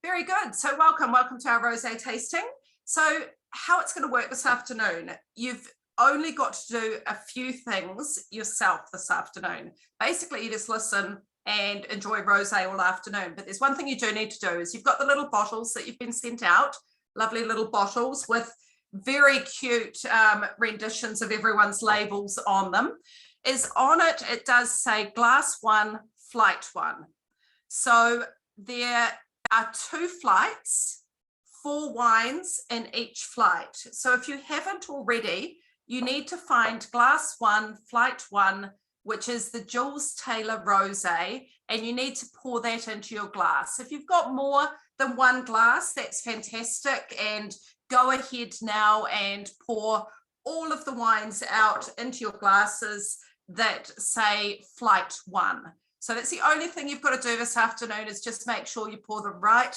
Very good. So welcome to our rosé tasting. So how it's going to work this afternoon, you've only got to do a few things yourself this afternoon. Basically, you just listen and enjoy rosé all afternoon. But there's one thing you do need to do is you've got the little bottles that you've been sent out, lovely little bottles with very cute renditions of everyone's labels on them. On it, it does say glass 1, flight 1. So there are 2 flights, 4 wines in each flight. So if you haven't already, you need to find glass 1, flight 1, which is the Jules Taylor rosé, and you need to pour that into your glass. If you've got more than 1 glass, that's fantastic, and go ahead now and pour all of the wines out into your glasses that say flight 1. So that's the only thing you've got to do this afternoon, is just make sure you pour the right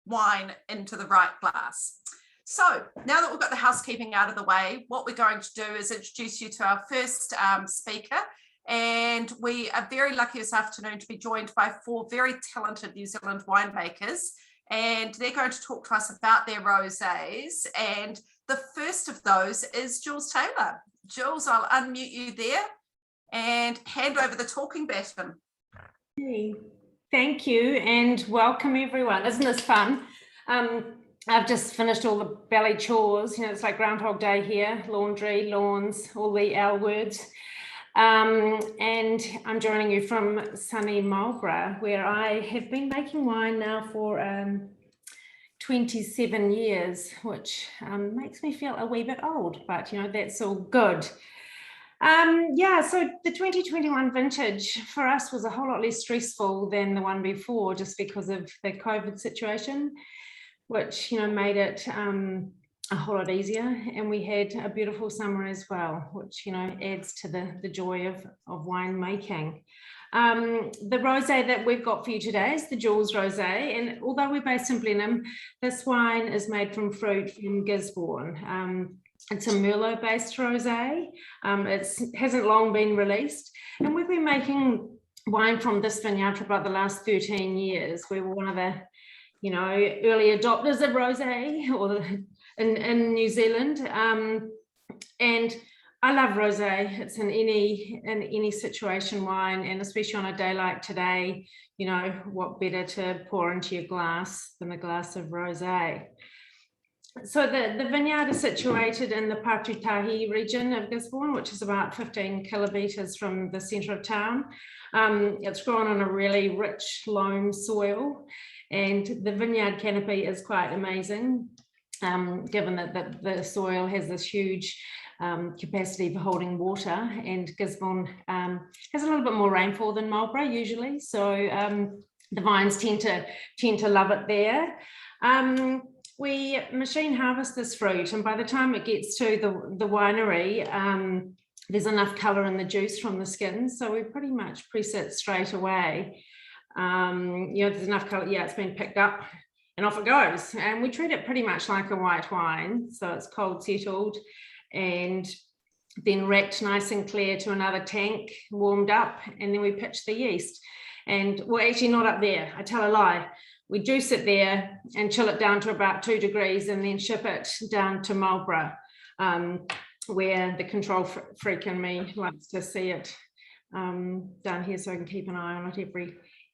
wine into the right glass. So now that we've got the housekeeping out of the way, what we're going to do is introduce you to our first speaker. And we are very lucky this afternoon to be joined by 4 very talented New Zealand winemakers. And they're going to talk to us about their rosés. And the first of those is Jules Taylor. Jules, I'll unmute you there and hand over the talking baton. Hey, thank you and welcome everyone. Isn't this fun? I've just finished all the belly chores. You know, it's like Groundhog Day here, laundry, lawns, all the L words. And I'm joining you from sunny Marlborough, where I have been making wine now for 27 years, which makes me feel a wee bit old, but you know, that's all good. So the 2021 vintage for us was a whole lot less stressful than the one before, just because of the COVID situation, which, you know, made it a whole lot easier. And we had a beautiful summer as well, which, you know, adds to the joy of wine making. The rosé that we've got for you today is the Jules Rosé, and although we're based in Blenheim, this wine is made from fruit from Gisborne. It's a Merlot-based rosé. It hasn't long been released, and we've been making wine from this vineyard for about the last 13 years. We were one of the, you know, early adopters of rosé in New Zealand, and I love rosé. It's in any situation wine, and especially on a day like today, you know, what better to pour into your glass than a glass of rosé. So the vineyard is situated in the Patutahi region of Gisborne, which is about 15 kilometres from the centre of town. It's grown on a really rich loam soil, and the vineyard canopy is quite amazing, given that the soil has this huge capacity for holding water, and Gisborne has a little bit more rainfall than Marlborough usually, so the vines tend to love it there. We machine harvest this fruit, and by the time it gets to the winery, there's enough colour in the juice from the skins, so we pretty much press it straight away. You know, there's enough colour, yeah, it's been picked up and off it goes. And we treat it pretty much like a white wine, so it's cold settled and then racked nice and clear to another tank, warmed up, and then we pitch the yeast. And well, actually not up there, I tell a lie. We juice it there and chill it down to about 2 degrees and then ship it down to Marlborough, where the control freak in me likes to see it down here, so I can keep an eye on it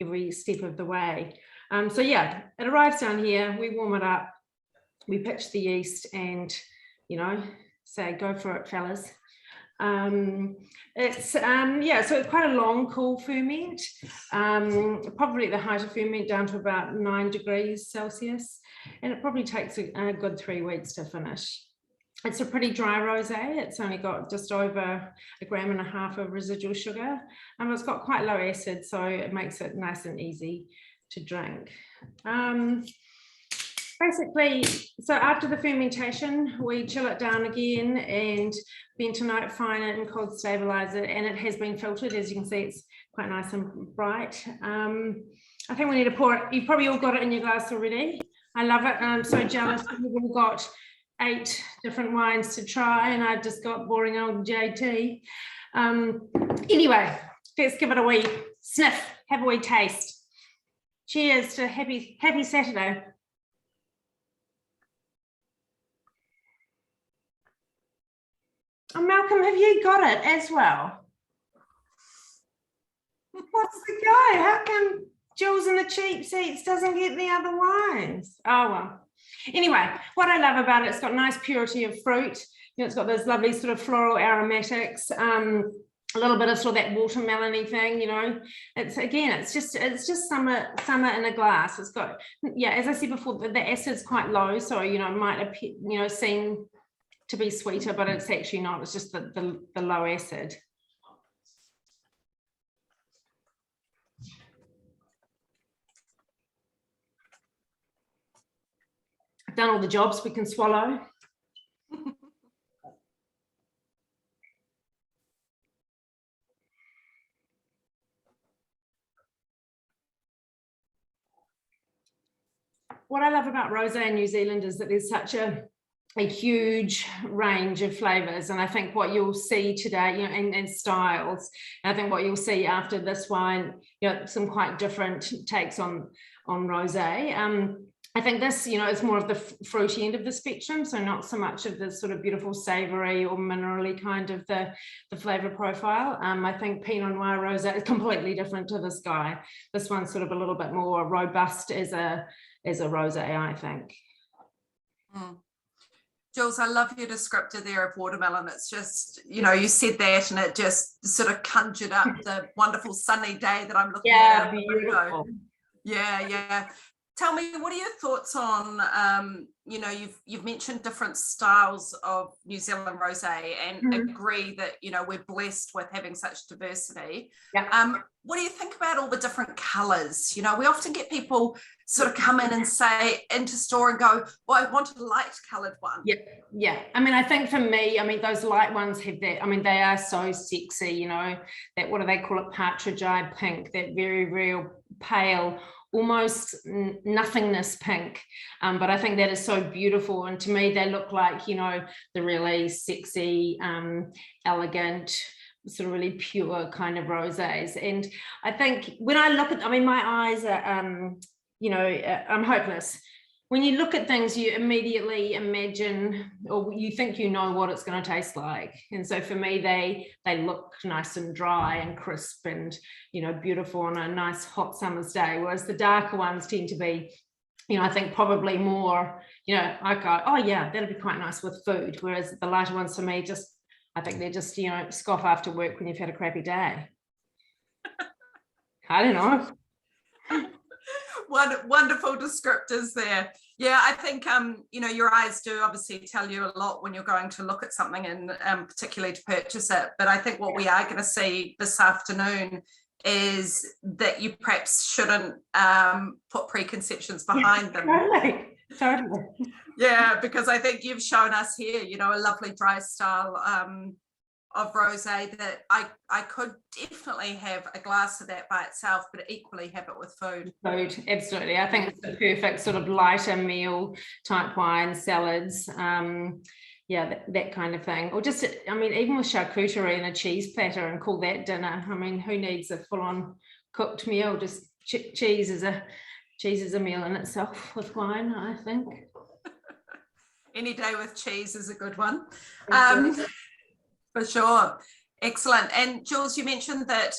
every step of the way. So yeah, it arrives down here, we warm it up, we pitch the yeast, and, you know, say go for it, fellas. So it's quite a long cool ferment, probably at the height of ferment down to about 9 degrees Celsius, and it probably takes a good 3 weeks to finish. It's a pretty dry rosé. It's only got just over 1.5 grams of residual sugar, and it's got quite low acid, so it makes it nice and easy to drink. Basically, so after the fermentation, we chill it down again and bentonite fine it and cold stabilize it, and it has been filtered. As you can see, it's quite nice and bright. I think we need to pour it. You've probably all got it in your glass already. I love it, and I'm so jealous. We've all got 8 different wines to try, and I've just got boring old JT. Anyway, let's give it a wee sniff, have a wee taste. Cheers to happy Saturday. Oh, Malcolm, have you got it as well? What's the go? How come Jules in the cheap seats doesn't get the other wines? Oh, well. Anyway, what I love about it, it's got nice purity of fruit. You know, it's got those lovely sort of floral aromatics, a little bit of sort of that watermelon-y thing, you know. It's just summer in a glass. It's got, yeah, as I said before, the acid's quite low, so, you know, it might appear, you know, seem to be sweeter, but it's actually not. It's just the low acid. I've done all the jobs we can swallow. What I love about rosé in New Zealand is that there's such a huge range of flavors, and I think what you'll see today, you know, and styles, and I think what you'll see after this wine, you know, some quite different takes on rosé. I think this, you know, is more of the fruity end of the spectrum, so not so much of the sort of beautiful savory or minerally kind of the flavor profile. I think Pinot Noir rosé is completely different to this guy. This one's sort of a little bit more robust as a rosé, I think. Jules, I love your descriptor there of watermelon. It's just, you know, you said that and it just sort of conjured up the wonderful sunny day that I'm looking at. Beautiful. Yeah. Tell me, what are your thoughts on, you know, you've mentioned different styles of New Zealand rosé and agree that, you know, we're blessed with having such diversity. Yeah. What do you think about all the different colours? You know, we often get people sort of come in and say into store and go, well, I want a light coloured one. Yeah. I mean, I think for me, I mean, those light ones have that, I mean, they are so sexy, you know, that, what do they call it, partridge-eyed pink, that very real pale, almost nothingness pink, but I think that is so beautiful, and to me they look like, you know, the really sexy, elegant, sort of really pure kind of rosés. And I think when I look at, I mean, my eyes are you know, I'm hopeless. When you look at things, you immediately imagine, or you think you know what it's going to taste like. And so for me, they look nice and dry and crisp and, you know, beautiful on a nice hot summer's day. Whereas the darker ones tend to be, you know, I think probably more, you know, I go, oh yeah, that'll be quite nice with food. Whereas the lighter ones for me, just, I think they're just, you know, scoff after work when you've had a crappy day. I don't know. Wonderful descriptors there. Yeah, I think you know, your eyes do obviously tell you a lot when you're going to look at something, and particularly to purchase it. But I think what we are going to see this afternoon is that you perhaps shouldn't put preconceptions behind them. Totally. Yeah, because I think you've shown us here, you know, a lovely dry style of rosé that I could definitely have a glass of that by itself, but equally have it with food. Food, absolutely. I think it's the perfect sort of lighter meal type wine, salads, yeah, that kind of thing. Or just, I mean, even with charcuterie and a cheese platter and call that dinner. I mean, who needs a full-on cooked meal? Just cheese is a meal in itself with wine, I think. Any day with cheese is a good one. For sure. Excellent. And Jules, you mentioned that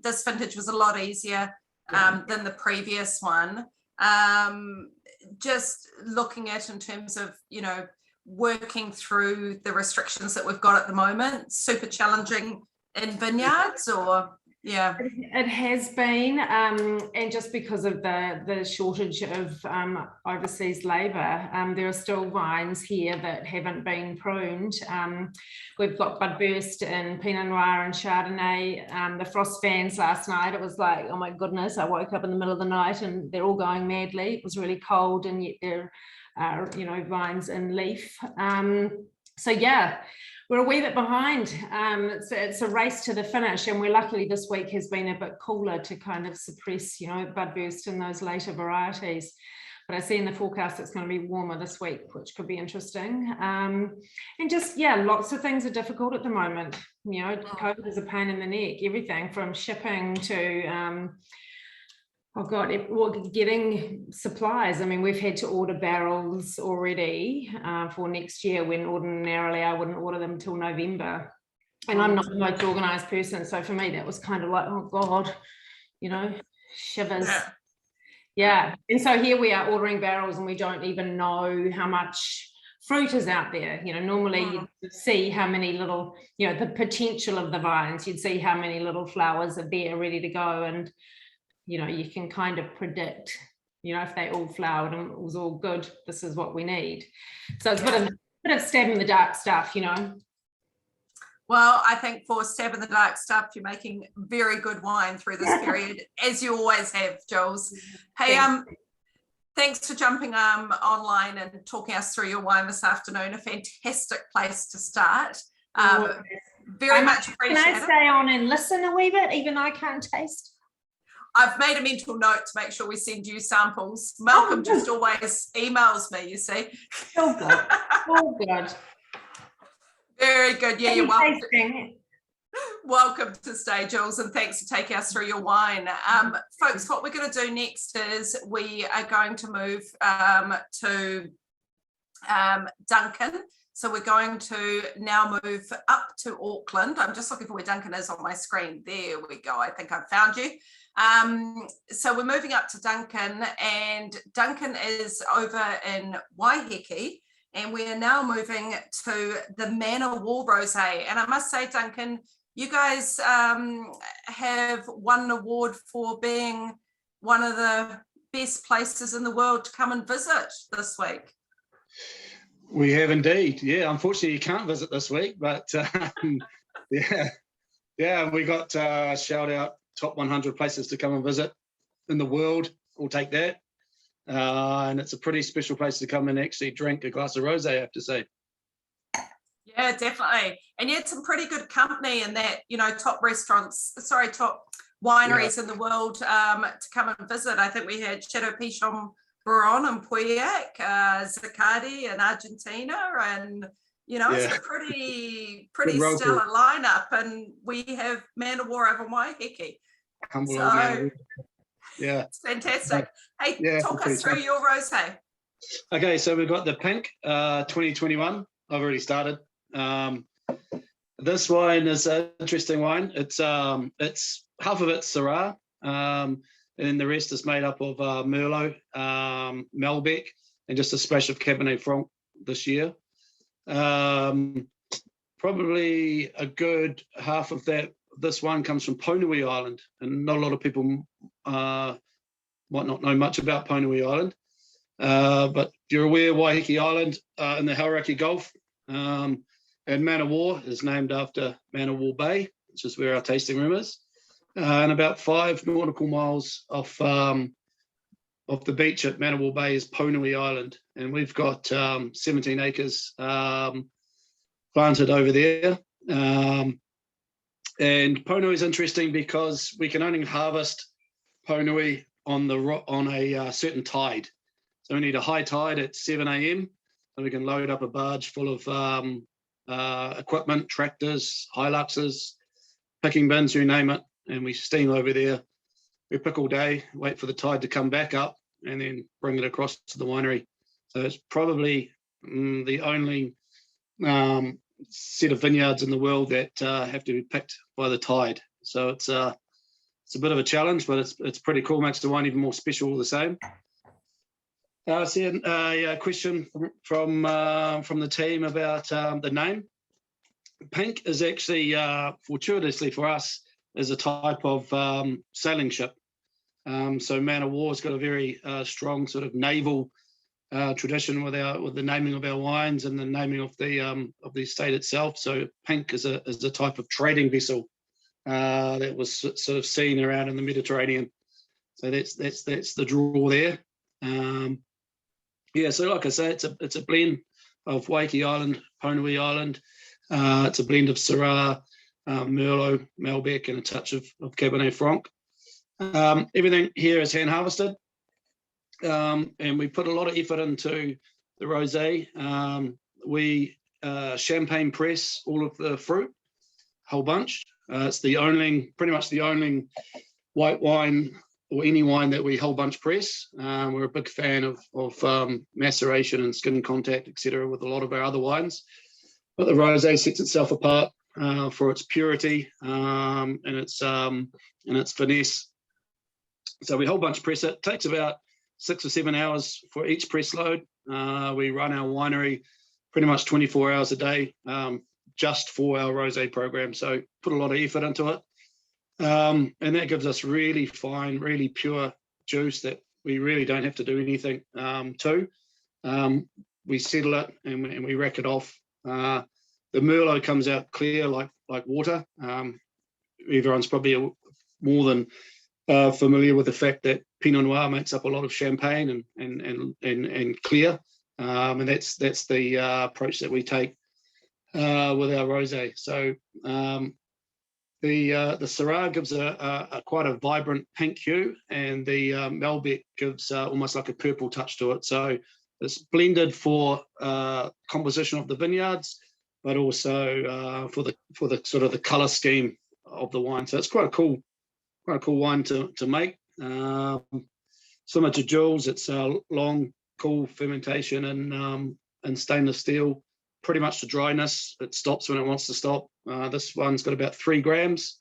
this vintage was a lot easier than the previous one. Just looking at in terms of, you know, working through the restrictions that we've got at the moment, super challenging in vineyards, or yeah, it has been, and just because of the shortage of overseas labour, there are still vines here that haven't been pruned. We've got budburst in Pinot Noir and Chardonnay. The frost fans last night, it was like, oh my goodness, I woke up in the middle of the night and they're all going madly. It was really cold, and yet there are, you know, vines in leaf. So yeah, we're a wee bit behind. It's a race to the finish, and we're luckily this week has been a bit cooler to kind of suppress, you know, budburst in those later varieties. But I see in the forecast it's going to be warmer this week, which could be interesting. And just, yeah, lots of things are difficult at the moment. You know, COVID is a pain in the neck, everything from shipping to Oh God, getting supplies. I mean, we've had to order barrels already for next year, when ordinarily I wouldn't order them until November. And I'm not the most organised person, so for me that was kind of like, oh God, shivers. Yeah. And so here we are ordering barrels, and we don't even know how much fruit is out there. Normally you'd see how many little, the potential of the vines, you'd see how many little flowers are there ready to go, and you can kind of predict, if they all flowered and it was all good, this is what we need. So it's a bit of stab in the dark stuff, Well, I think for stab in the dark stuff, you're making very good wine through this period, as you always have, Jules. Hey, thanks for jumping online and talking us through your wine this afternoon. A fantastic place to start. Very much appreciated. Can I stay on and listen a wee bit, even though I can't taste? I've made a mental note to make sure we send you samples. Malcolm just always emails me, you see. Oh, good. Oh, good. Very good. Yeah, you're welcome. Welcome to stay, Jules, and thanks for taking us through your wine. Folks, what we're going to do next is we are going to move to Duncan. So we're going to now move up to Auckland. I'm just looking for where Duncan is on my screen. There we go. I think I've found you. So we're moving up to Duncan, and Duncan is over in Waiheke. And we are now moving to the Man O' War Rosé. And I must say, Duncan, you guys have won an award for being one of the best places in the world to come and visit this week. We have indeed. Yeah, unfortunately, you can't visit this week, but we got shout out top 100 places to come and visit in the world. We'll take that. And it's a pretty special place to come and actually drink a glass of rosé, I have to say. Yeah, definitely. And you had some pretty good company in that, top wineries in the world to come and visit. I think we had Chateau Pichon Baron and Pauillac, Zaccardi in Argentina, and it's a pretty stellar lineup. And we have Man O' War over Waiheke. Yeah, it's fantastic. Hey, talk us through your rosé. Okay, so we've got the Pink 2021. I've already started. This wine is an interesting wine. It's half of it's Syrah, and the rest is made up of Merlot, Malbec, and just a splash of Cabernet Franc this year. Probably a good half of that. This one comes from Ponui Island, and not a lot of people might not know much about Ponui Island, but you're aware Waiheke Island in the Hauraki Gulf, and Man O' War is named after Man O' War Bay, which is where our tasting room is, and about 5 nautical miles off the beach at Man O' War Bay is Ponui Island, and we've got 17 acres planted over there. And Ponui is interesting because we can only harvest Ponui on a certain tide. So we need a high tide at 7 a.m. so we can load up a barge full of equipment, tractors, Hiluxes, picking bins, you name it, and we steam over there. We pick all day, wait for the tide to come back up, and then bring it across to the winery. So it's probably the only set of vineyards in the world that have to be picked by the tide. So it's a bit of a challenge, but it's pretty cool. Makes the wine even more special all the same. I see a question from the team about the name. Pink is actually, fortuitously for us, is a type of sailing ship. So Man O' War's got a very strong sort of naval tradition with the naming of our wines and the naming of the estate itself. So Pink is a type of trading vessel that was sort of seen around in the Mediterranean. So that's the draw there. So like I say, it's a blend of Waiheke Island, Ponui Island. It's a blend of Syrah, Merlot, Malbec, and a touch of Cabernet Franc. Everything here is hand harvested. And we put a lot of effort into the rosé. We champagne press all of the fruit, whole bunch. It's pretty much the only white wine or any wine that we whole bunch press. We're a big fan of maceration and skin contact, etc., with a lot of our other wines. But the rosé sets itself apart for its purity and its finesse. So we whole bunch press it. It takes about 6 or 7 hours for each press load. We run our winery pretty much 24 hours a day just for our rosé program. So put a lot of effort into it. And that gives us really fine, really pure juice that we really don't have to do anything to. We settle it and we rack it off. The Merlot comes out clear like water. Everyone's probably more than familiar with the fact that Pinot Noir makes up a lot of champagne and clear, and that's the approach that we take with our rosé. So the Syrah gives a quite a vibrant pink hue, and the Malbec gives almost like a purple touch to it. So it's blended for composition of the vineyards, but also for the sort of the color scheme of the wine. So it's quite a cool wine to make. Similar to Jules, it's a long, cool fermentation in stainless steel. Pretty much to dryness. It stops when it wants to stop. This one's got about 3 grams.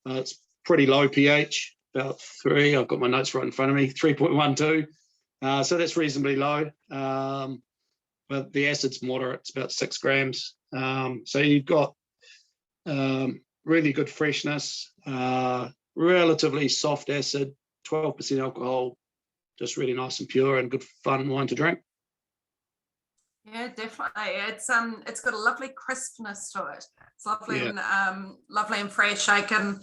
It's pretty low pH, about 3. I've got my notes right in front of me, 3.12. So that's reasonably low. But the acid's moderate. It's about 6 grams. So you've got really good freshness, relatively soft acid, 12% alcohol, just really nice and pure and good fun wine to drink. Yeah, definitely. It's got a lovely crispness to it. It's lovely and fresh. I can,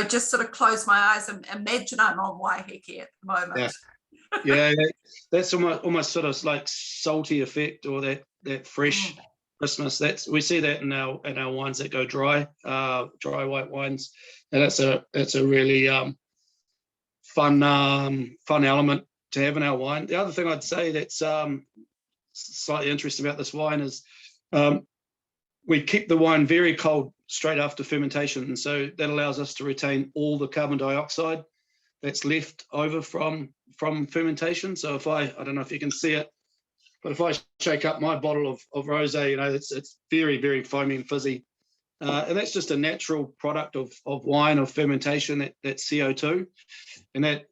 just sort of close my eyes and imagine I'm on Waiheke at the moment. Yeah, that's almost sort of like salty effect, or that fresh crispness. We see that in our wines that go dry white wines, and it's a really fun element to have in our wine. The other thing I'd say that's slightly interesting about this wine is we keep the wine very cold straight after fermentation, and so that allows us to retain all the carbon dioxide that's left over from fermentation. So if I don't know if you can see it, but if I shake up my bottle of rosé, it's very, very foamy and fizzy, and that's just a natural product of wine, of fermentation, that CO2, and that,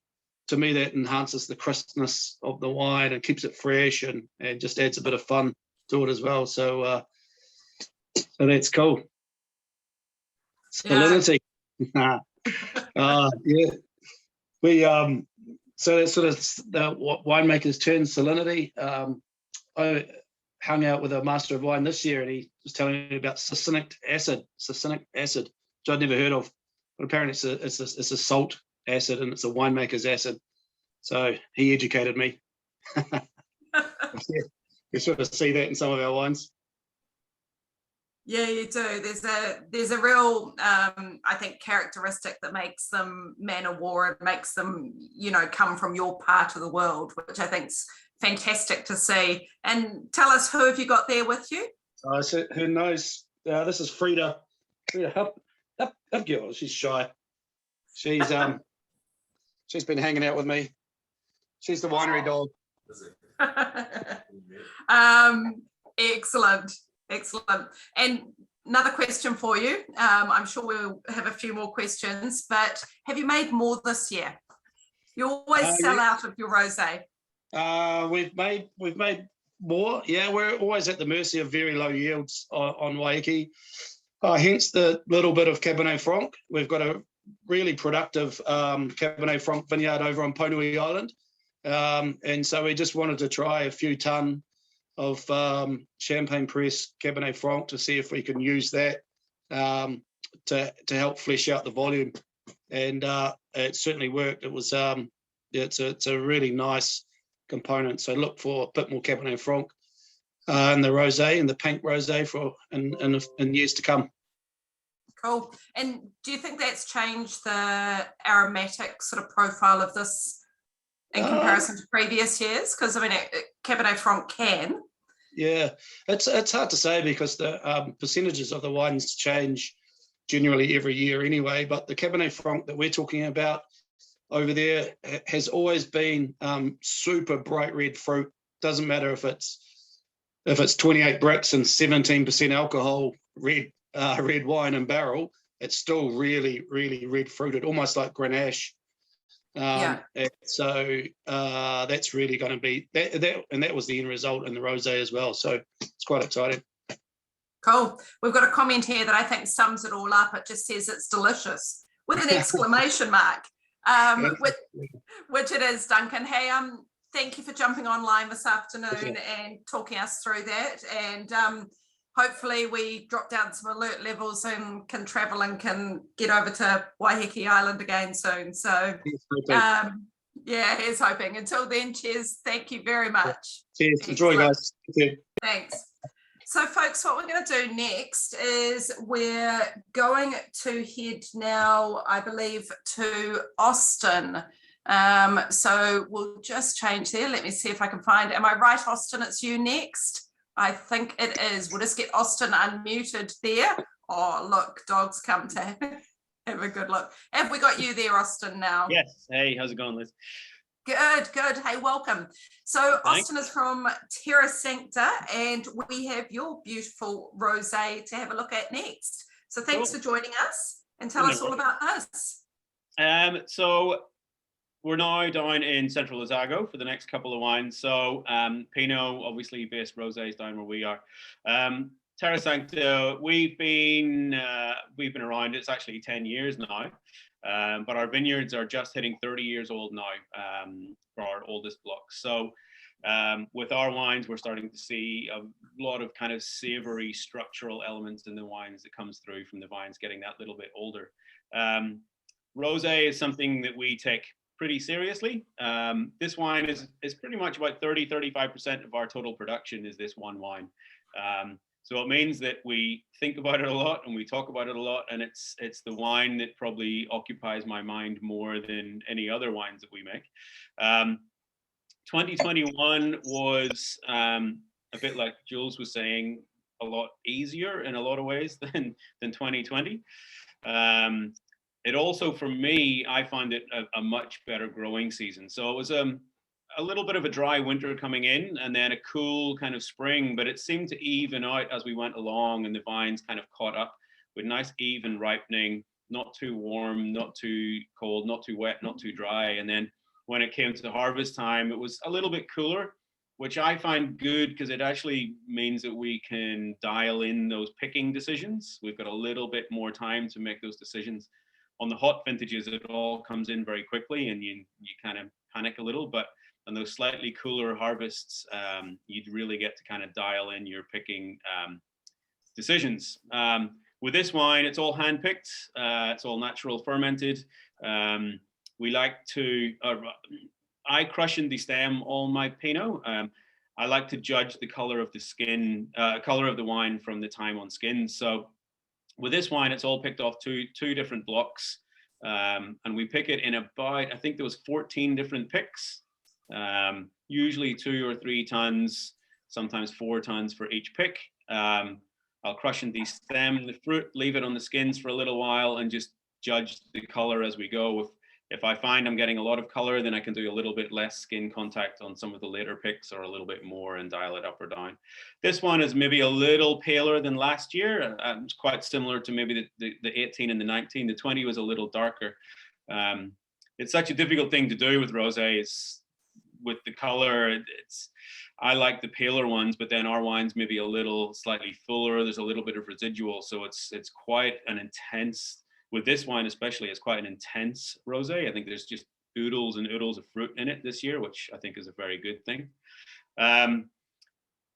to me, that enhances the crispness of the wine and keeps it fresh and just adds a bit of fun to it as well. So that's cool. Salinity. Yeah. We so that's sort of the winemakers term, salinity. I hung out with a master of wine this year, and he was telling me about succinic acid, which I'd never heard of, but apparently it's a salt acid, and it's a winemaker's acid. So he educated me. You sort of see that in some of our wines. Yeah, you do. There's a real I think characteristic that makes them man of war and makes them come from your part of the world, which I think's fantastic to see. And tell us, who have you got there with you? So who knows? This is Frida. Up girl. She's shy. She's she's been hanging out with me. She's the winery dog. Excellent. And another question for you. I'm sure we'll have a few more questions, but have you made more this year? You always sell out of your rosé. We've made more. Yeah, we're always at the mercy of very low yields on Waiheke. Hence the little bit of Cabernet Franc. We've got a really productive Cabernet Franc vineyard over on Ponui Island. And so we just wanted to try a few ton of champagne press Cabernet Franc to see if we can use that to help flesh out the volume. And it certainly worked. It was it's a really nice component. So look for a bit more Cabernet Franc in the rosé, and the pink rosé in years to come. Cool. And do you think that's changed the aromatic sort of profile of this in comparison to previous years? Because Cabernet Franc can. Yeah, it's hard to say because the percentages of the wines change generally every year anyway. But the Cabernet Franc that we're talking about over there has always been super bright red fruit. Doesn't matter if it's 28 bricks and 17% alcohol, red wine and barrel. It's still really, really red fruited, almost like Grenache. Yeah. So that's really going to be that was the end result in the rosé as well. So it's quite exciting. Cool. We've got a comment here that I think sums it all up. It just says it's delicious with an exclamation mark, which it is, Duncan. Hey, thank you for jumping online this afternoon and talking us through that. And hopefully we drop down some alert levels and can travel and can get over to Waiheke Island again soon. So yeah, here's hoping. Until then, cheers. Thank you very much. Cheers. Enjoy, guys. Thanks. So folks, what we're going to do next is we're going to head now, I believe, to Austin. So we'll just change there. Let me see if I can find, am I right, Austin? It's you next. I think it is. We'll just get Austin unmuted there. Oh, look, dogs come to have a good look. Have we got you there, Austin, now? Yes. Hey, how's it going, Liz? Good, good. Hey, welcome. So Austin is from Terra Sancta, and we have your beautiful rosé to have a look at next. So thanks for joining us, and tell us all about this. So we're now down in Central Otago for the next couple of wines. So Pinot, obviously based rosés down where we are. Terra Sancta, we've been around. It's actually 10 years now. But our vineyards are just hitting 30 years old now for our oldest blocks. So with our wines, we're starting to see a lot of kind of savory structural elements in the wines that comes through from the vines getting that little bit older. Rosé is something that we take pretty seriously. This wine is pretty much about 30-35% of our total production is this one wine. So it means that we think about it a lot and we talk about it a lot, and it's the wine that probably occupies my mind more than any other wines that we make. 2021 was a bit like Jules was saying, a lot easier in a lot of ways than 2020. It also, for me, I find it a much better growing season. So it was a little bit of a dry winter coming in and then a cool kind of spring, but it seemed to even out as we went along and the vines kind of caught up with nice even ripening, not too warm, not too cold, not too wet, not too dry. And then when it came to the harvest time, it was a little bit cooler, which I find good because it actually means that we can dial in those picking decisions. We've got a little bit more time to make those decisions. On the hot vintages, it all comes in very quickly and you kind of panic a little, but on those slightly cooler harvests, you'd really get to kind of dial in your picking decisions. With this wine, it's all hand-picked. It's all natural fermented. We like to, I crush and destem all my Pinot. I like to judge the color of the skin, color of the wine from the time on skin. So with this wine, it's all picked off two different blocks. And we pick it in about, I think there was 14 different picks. Usually 2 or 3 tons, sometimes 4 tons for each pick. I'll crush and destem the fruit, leave it on the skins for a little while and just judge the color as we go. If I find I'm getting a lot of color, then I can do a little bit less skin contact on some of the later picks or a little bit more and dial it up or down. This one is maybe a little paler than last year. It's quite similar to maybe the 18 and the 19. The 20 was a little darker. It's such a difficult thing to do with rosés. With the color, I like the paler ones, but then our wine's maybe a little slightly fuller. There's a little bit of residual, so it's quite an intense. With this wine especially, it's quite an intense rosé. I think there's just oodles and oodles of fruit in it this year, which I think is a very good thing.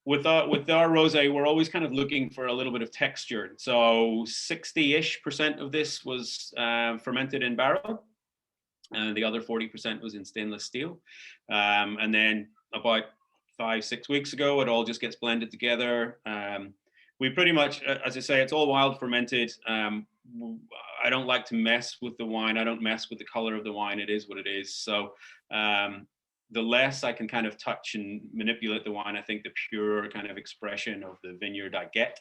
With our rosé, we're always kind of looking for a little bit of texture. So 60-ish% of this was fermented in barrel. And the other 40% was in stainless steel. And then about 5-6 weeks ago, it all just gets blended together. We pretty much, as I say, it's all wild fermented. I don't like to mess with the wine. I don't mess with the color of the wine. It is what it is. So the less I can kind of touch and manipulate the wine, I think the pure kind of expression of the vineyard I get.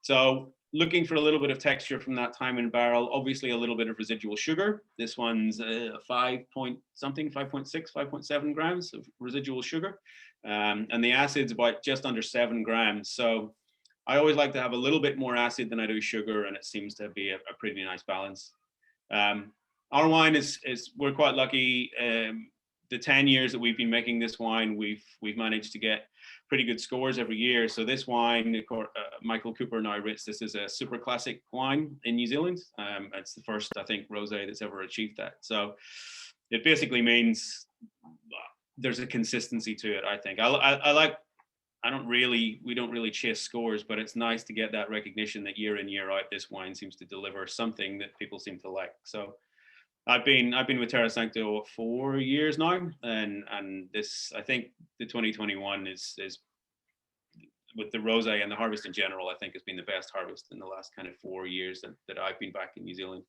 So looking for a little bit of texture from that time in barrel, obviously a little bit of residual sugar. This one's 5 point something, 5.6, 5.7 grams of residual sugar. And the acid's about just under 7 grams. So I always like to have a little bit more acid than I do sugar, and it seems to be a pretty nice balance. Our wine is we're quite lucky. The 10 years that we've been making this wine, we've managed to get pretty good scores every year. So this wine, Michael Cooper now rates this as a super classic wine in New Zealand. It's the first, I think, rosé that's ever achieved that. So it basically means there's a consistency to it, I think. We don't really chase scores, but it's nice to get that recognition that year in, year out, this wine seems to deliver something that people seem to like. So I've been with Terra Sancta 4 years now, and this, I think the 2021 is with the rosé and the harvest in general, I think has been the best harvest in the last kind of 4 years that I've been back in New Zealand.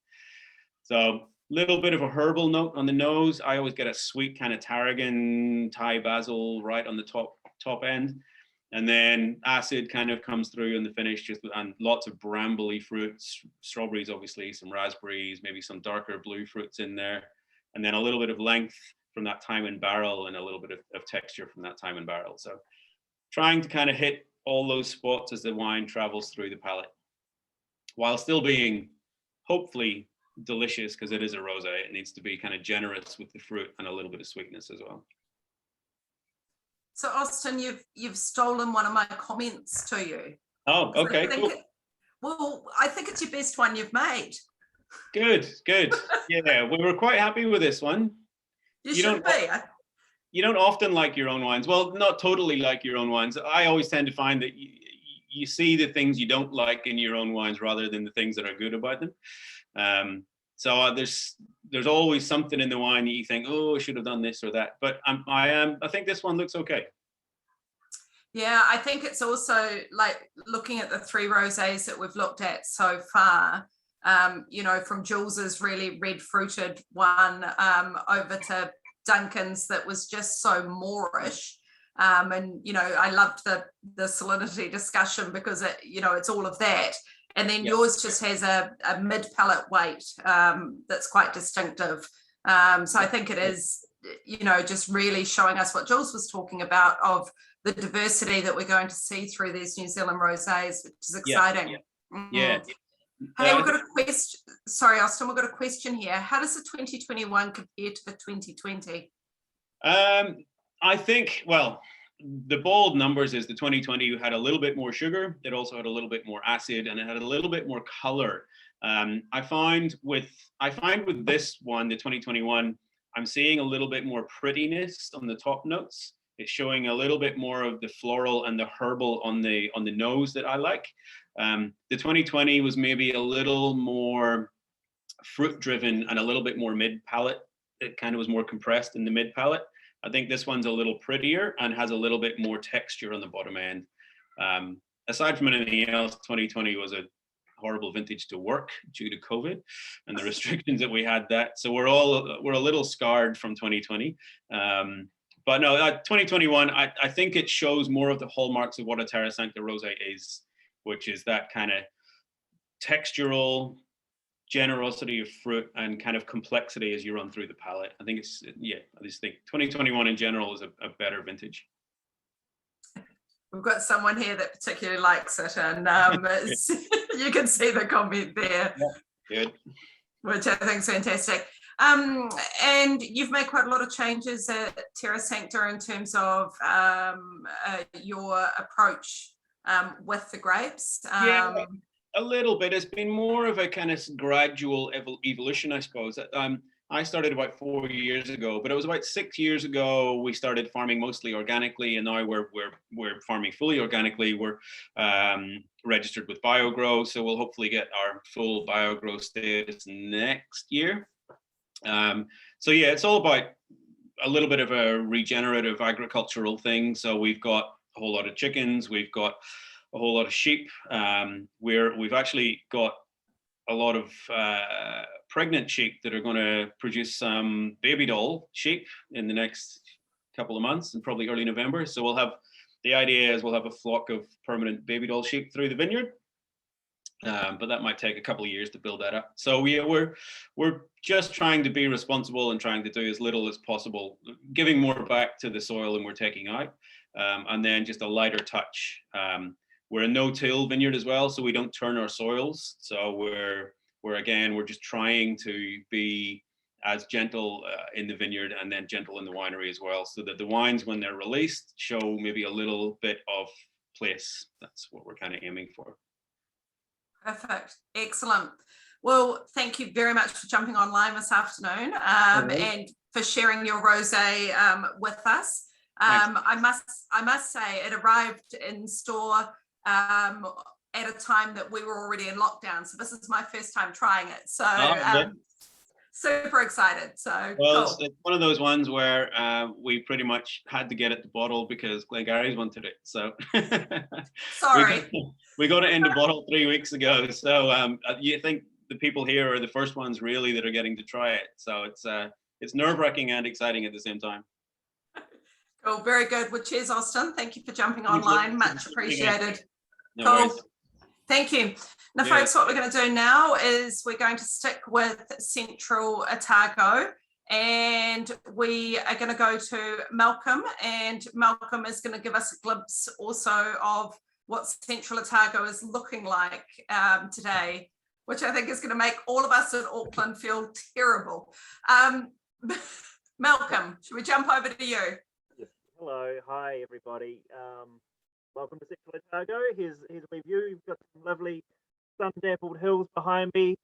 So little bit of a herbal note on the nose. I always get a sweet kind of tarragon, Thai basil right on the top end. And then acid kind of comes through in the finish, and lots of brambly fruits, strawberries, obviously, some raspberries, maybe some darker blue fruits in there. And then a little bit of length from that time in barrel and a little bit of texture from that time in barrel. So trying to kind of hit all those spots as the wine travels through the palate, while still being hopefully delicious, because it is a rosé. It needs to be kind of generous with the fruit and a little bit of sweetness as well. So Austin, you've stolen one of my comments to you. Oh, okay, cool. I think it's your best one you've made. Good. Yeah, we were quite happy with this one. You should be. You don't often like your own wines. Well, not totally like your own wines. I always tend to find that you see the things you don't like in your own wines rather than the things that are good about them. So there's always something in the wine that you think, oh, I should have done this or that. But I think this one looks okay. Yeah, I think it's also like looking at the 3 rosés that we've looked at so far, from Jules's really red fruited one over to Duncan's that was just so moreish. And I loved the salinity discussion because it's all of that. And then yours just has a mid-palate weight that's quite distinctive. So I think it is, just really showing us what Jules was talking about of the diversity that we're going to see through these New Zealand rosés, which is exciting. Yeah. Hey, we've got a question. Sorry, Austin, we've got a question here. How does the 2021 compare to the 2020? I think, well, the bold numbers is the 2020 had a little bit more sugar. It also had a little bit more acid, and it had a little bit more color. I find with this one, the 2021, I'm seeing a little bit more prettiness on the top notes. It's showing a little bit more of the floral and the herbal on the nose that I like. The 2020 was maybe a little more fruit driven and a little bit more mid palate. It kind of was more compressed in the mid palate. I think this one's a little prettier and has a little bit more texture on the bottom end. Aside from anything else, 2020 was a horrible vintage to work due to COVID and the restrictions that we had that. So we're a little scarred from 2020. But no, 2021, I think it shows more of the hallmarks of what a Terra Sancta Rosé is, which is that kind of textural generosity of fruit and kind of complexity as you run through the palate. I think I just think 2021 in general is a better vintage. We've got someone here that particularly likes it, and you can see the comment there. Yeah, good. Which I think is fantastic. And you've made quite a lot of changes at Terra Sancta in terms of your approach with the grapes. A little bit. It's been more of a kind of gradual evolution, I suppose. I started about 4 years ago, but it was about 6 years ago we started farming mostly organically, and now we're farming fully organically. We're registered with BioGrow, so we'll hopefully get our full BioGrow status next year. So yeah, it's all about a little bit of a regenerative agricultural thing. So we've got a whole lot of chickens, we've got a whole lot of sheep. We've actually got a lot of pregnant sheep that are going to produce some baby doll sheep in the next couple of months, and probably early November. So the idea is we'll have a flock of permanent baby doll sheep through the vineyard. but that might take a couple of years to build that up. So we're just trying to be responsible and trying to do as little as possible, giving more back to the soil than we're taking out, and then just a lighter touch. We're a no-till vineyard as well, so we don't turn our soils. So we're just trying to be as gentle in the vineyard and then gentle in the winery as well, so that the wines, when they're released, show maybe a little bit of place. That's what we're kind of aiming for. Perfect. Excellent. Well, thank you very much for jumping online this afternoon, and for sharing your rosé with us. I must say it arrived in store at a time that we were already in lockdown. So this is my first time trying it. So super excited. So well, cool. it's one of those ones where we pretty much had to get it to bottle because Glengarry's wanted it. So Sorry. we got it into bottle 3 weeks ago. So you think the people here are the first ones really that are getting to try it. So it's nerve-wracking and exciting at the same time. Cool. Very good. Well, cheers, Austin. Thank you for jumping online. Much appreciated. No Cool. worries. Thank you. Now, Yeah. folks, what we're going to do now is we're going to stick with Central Otago, and we are going to go to Malcolm, and Malcolm is going to give us a glimpse also of what Central Otago is looking like today, which I think is going to make all of us in Auckland feel terrible. Malcolm, should we jump over to you? Yes. Hello, hi everybody. Welcome to Secret Dilio. Here's a wee view. You've got some lovely sun-dappled hills behind me.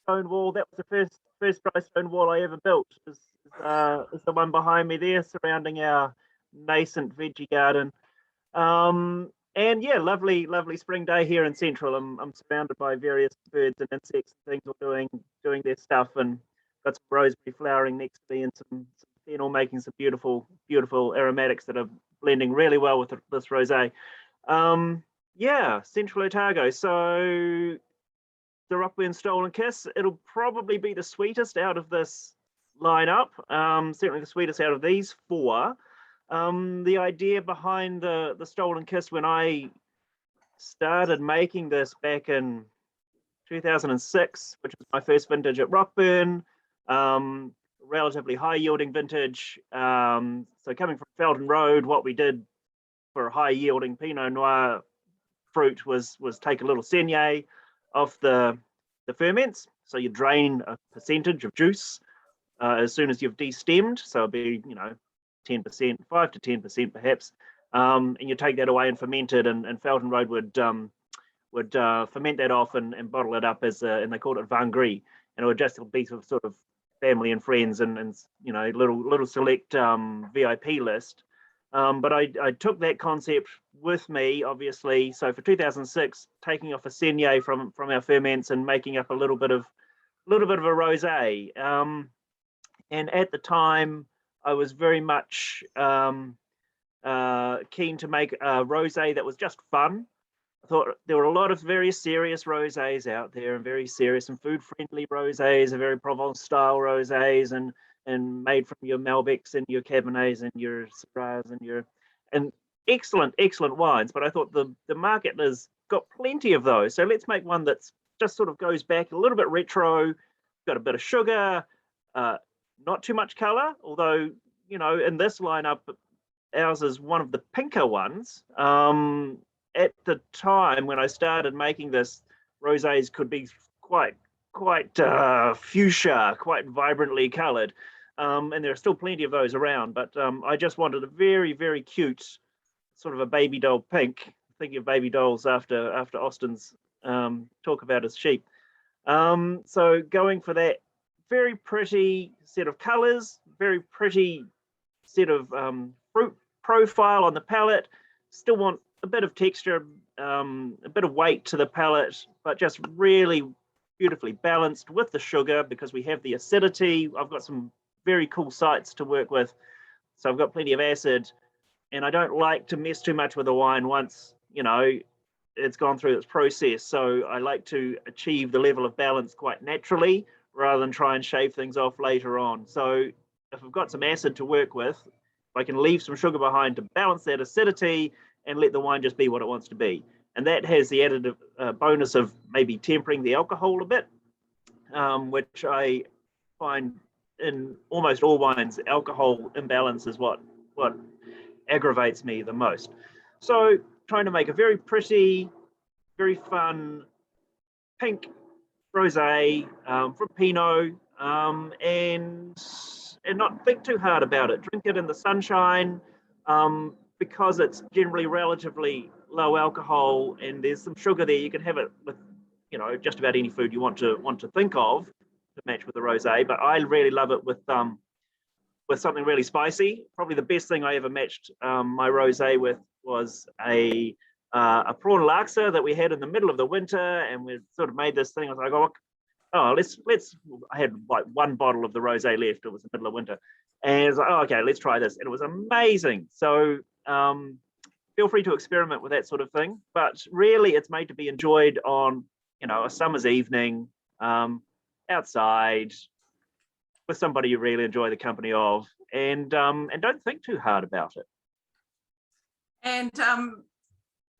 Stone wall. That was the first dry stone wall I ever built. Is the one behind me there, surrounding our nascent veggie garden. And yeah, lovely spring day here in Central. I'm surrounded by various birds and insects and things all doing their stuff, and got some rosemary flowering next to me and some fennel making some beautiful aromatics that are blending really well with this rosé. Yeah, Central Otago. So the Rockburn Stolen Kiss, it'll probably be the sweetest out of this lineup. Certainly the sweetest out of these four. The idea behind the Stolen Kiss, when I started making this back in 2006, which was my first vintage at Rockburn, relatively high yielding vintage. So coming from Felton Road, what we did for a high yielding Pinot Noir fruit was take a little saignée off the ferments. So you drain a percentage of juice as soon as you've destemmed. So it'll be 10%, 5 to 10% perhaps, and you take that away and ferment it. And Felton Road would ferment that off and bottle it up and they called it Vin Gris, and it would just be sort of family and friends and little select VIP list. But I took that concept with me, obviously. So for 2006, taking off a saignée from our ferments and making up a little bit of a rosé. And at the time, I was very much keen to make a rosé that was just fun. I thought there were a lot of very serious rosés out there, and very serious and food-friendly rosés, and very Provence style rosés, and made from your Malbecs and your Cabernets and your Syrahs and excellent wines. But I thought the market has got plenty of those, so let's make one that's just sort of goes back a little bit retro, got a bit of sugar, not too much color. Although in this lineup, ours is one of the pinker ones. At the time when I started making this, rosés could be quite fuchsia, quite vibrantly colored, and there are still plenty of those around. But I just wanted a very cute, sort of a baby doll pink. Thinking of baby dolls after Austin's talk about his sheep. So going for that very pretty set of colors, very pretty set of fruit profile on the palate. Still want a bit of texture, a bit of weight to the palate, but just really beautifully balanced with the sugar, because we have the acidity. I've got some very cool sites to work with, so I've got plenty of acid, and I don't like to mess too much with the wine once it's gone through its process. So I like to achieve the level of balance quite naturally, rather than try and shave things off later on. So if I've got some acid to work with, I can leave some sugar behind to balance that acidity and let the wine just be what it wants to be. and that has the added bonus of maybe tempering the alcohol a bit, which I find in almost all wines, alcohol imbalance is what aggravates me the most. So trying to make a very pretty, very fun pink rosé from Pinot, and not think too hard about it. Drink it in the sunshine, because it's generally relatively low alcohol and there's some sugar there. You can have it with, just about any food you want to think of to match with the rosé. But I really love it with something really spicy. Probably the best thing I ever matched my rosé with was a prawn laksa that we had in the middle of the winter, and we sort of made this thing. I was like, let's. I had like one bottle of the rosé left. It was the middle of winter, and I was like, okay, let's try this, and it was amazing. So feel free to experiment with that sort of thing, but really, it's made to be enjoyed on a summer's evening, outside, with somebody you really enjoy the company of, and don't think too hard about it. And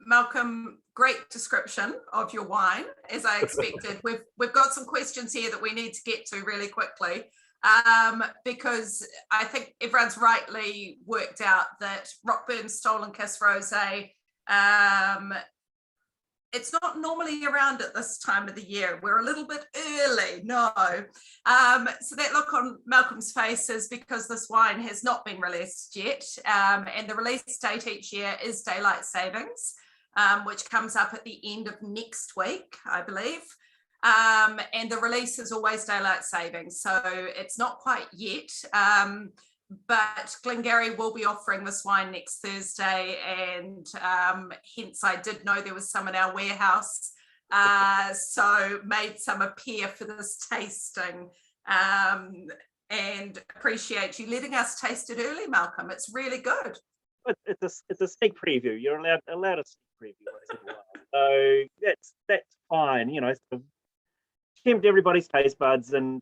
Malcolm, great description of your wine, as I expected. We've got some questions here that we need to get to really quickly, because I think everyone's rightly worked out that Rockburn Stolen Kiss Rosé, it's not normally around at this time of the year. We're a little bit early, no. So that look on Malcolm's face is because this wine has not been released yet. And the release date each year is daylight savings, which comes up at the end of next week, I believe. And the release is always daylight savings, so it's not quite yet. But Glengarry will be offering this wine next Thursday, and hence I did know there was some in our warehouse, so made some appear for this tasting, and appreciate you letting us taste it early, Malcolm. It's really good. It's a sneak preview. You're allowed a sneak preview, so that's fine. Sort of tempt everybody's taste buds and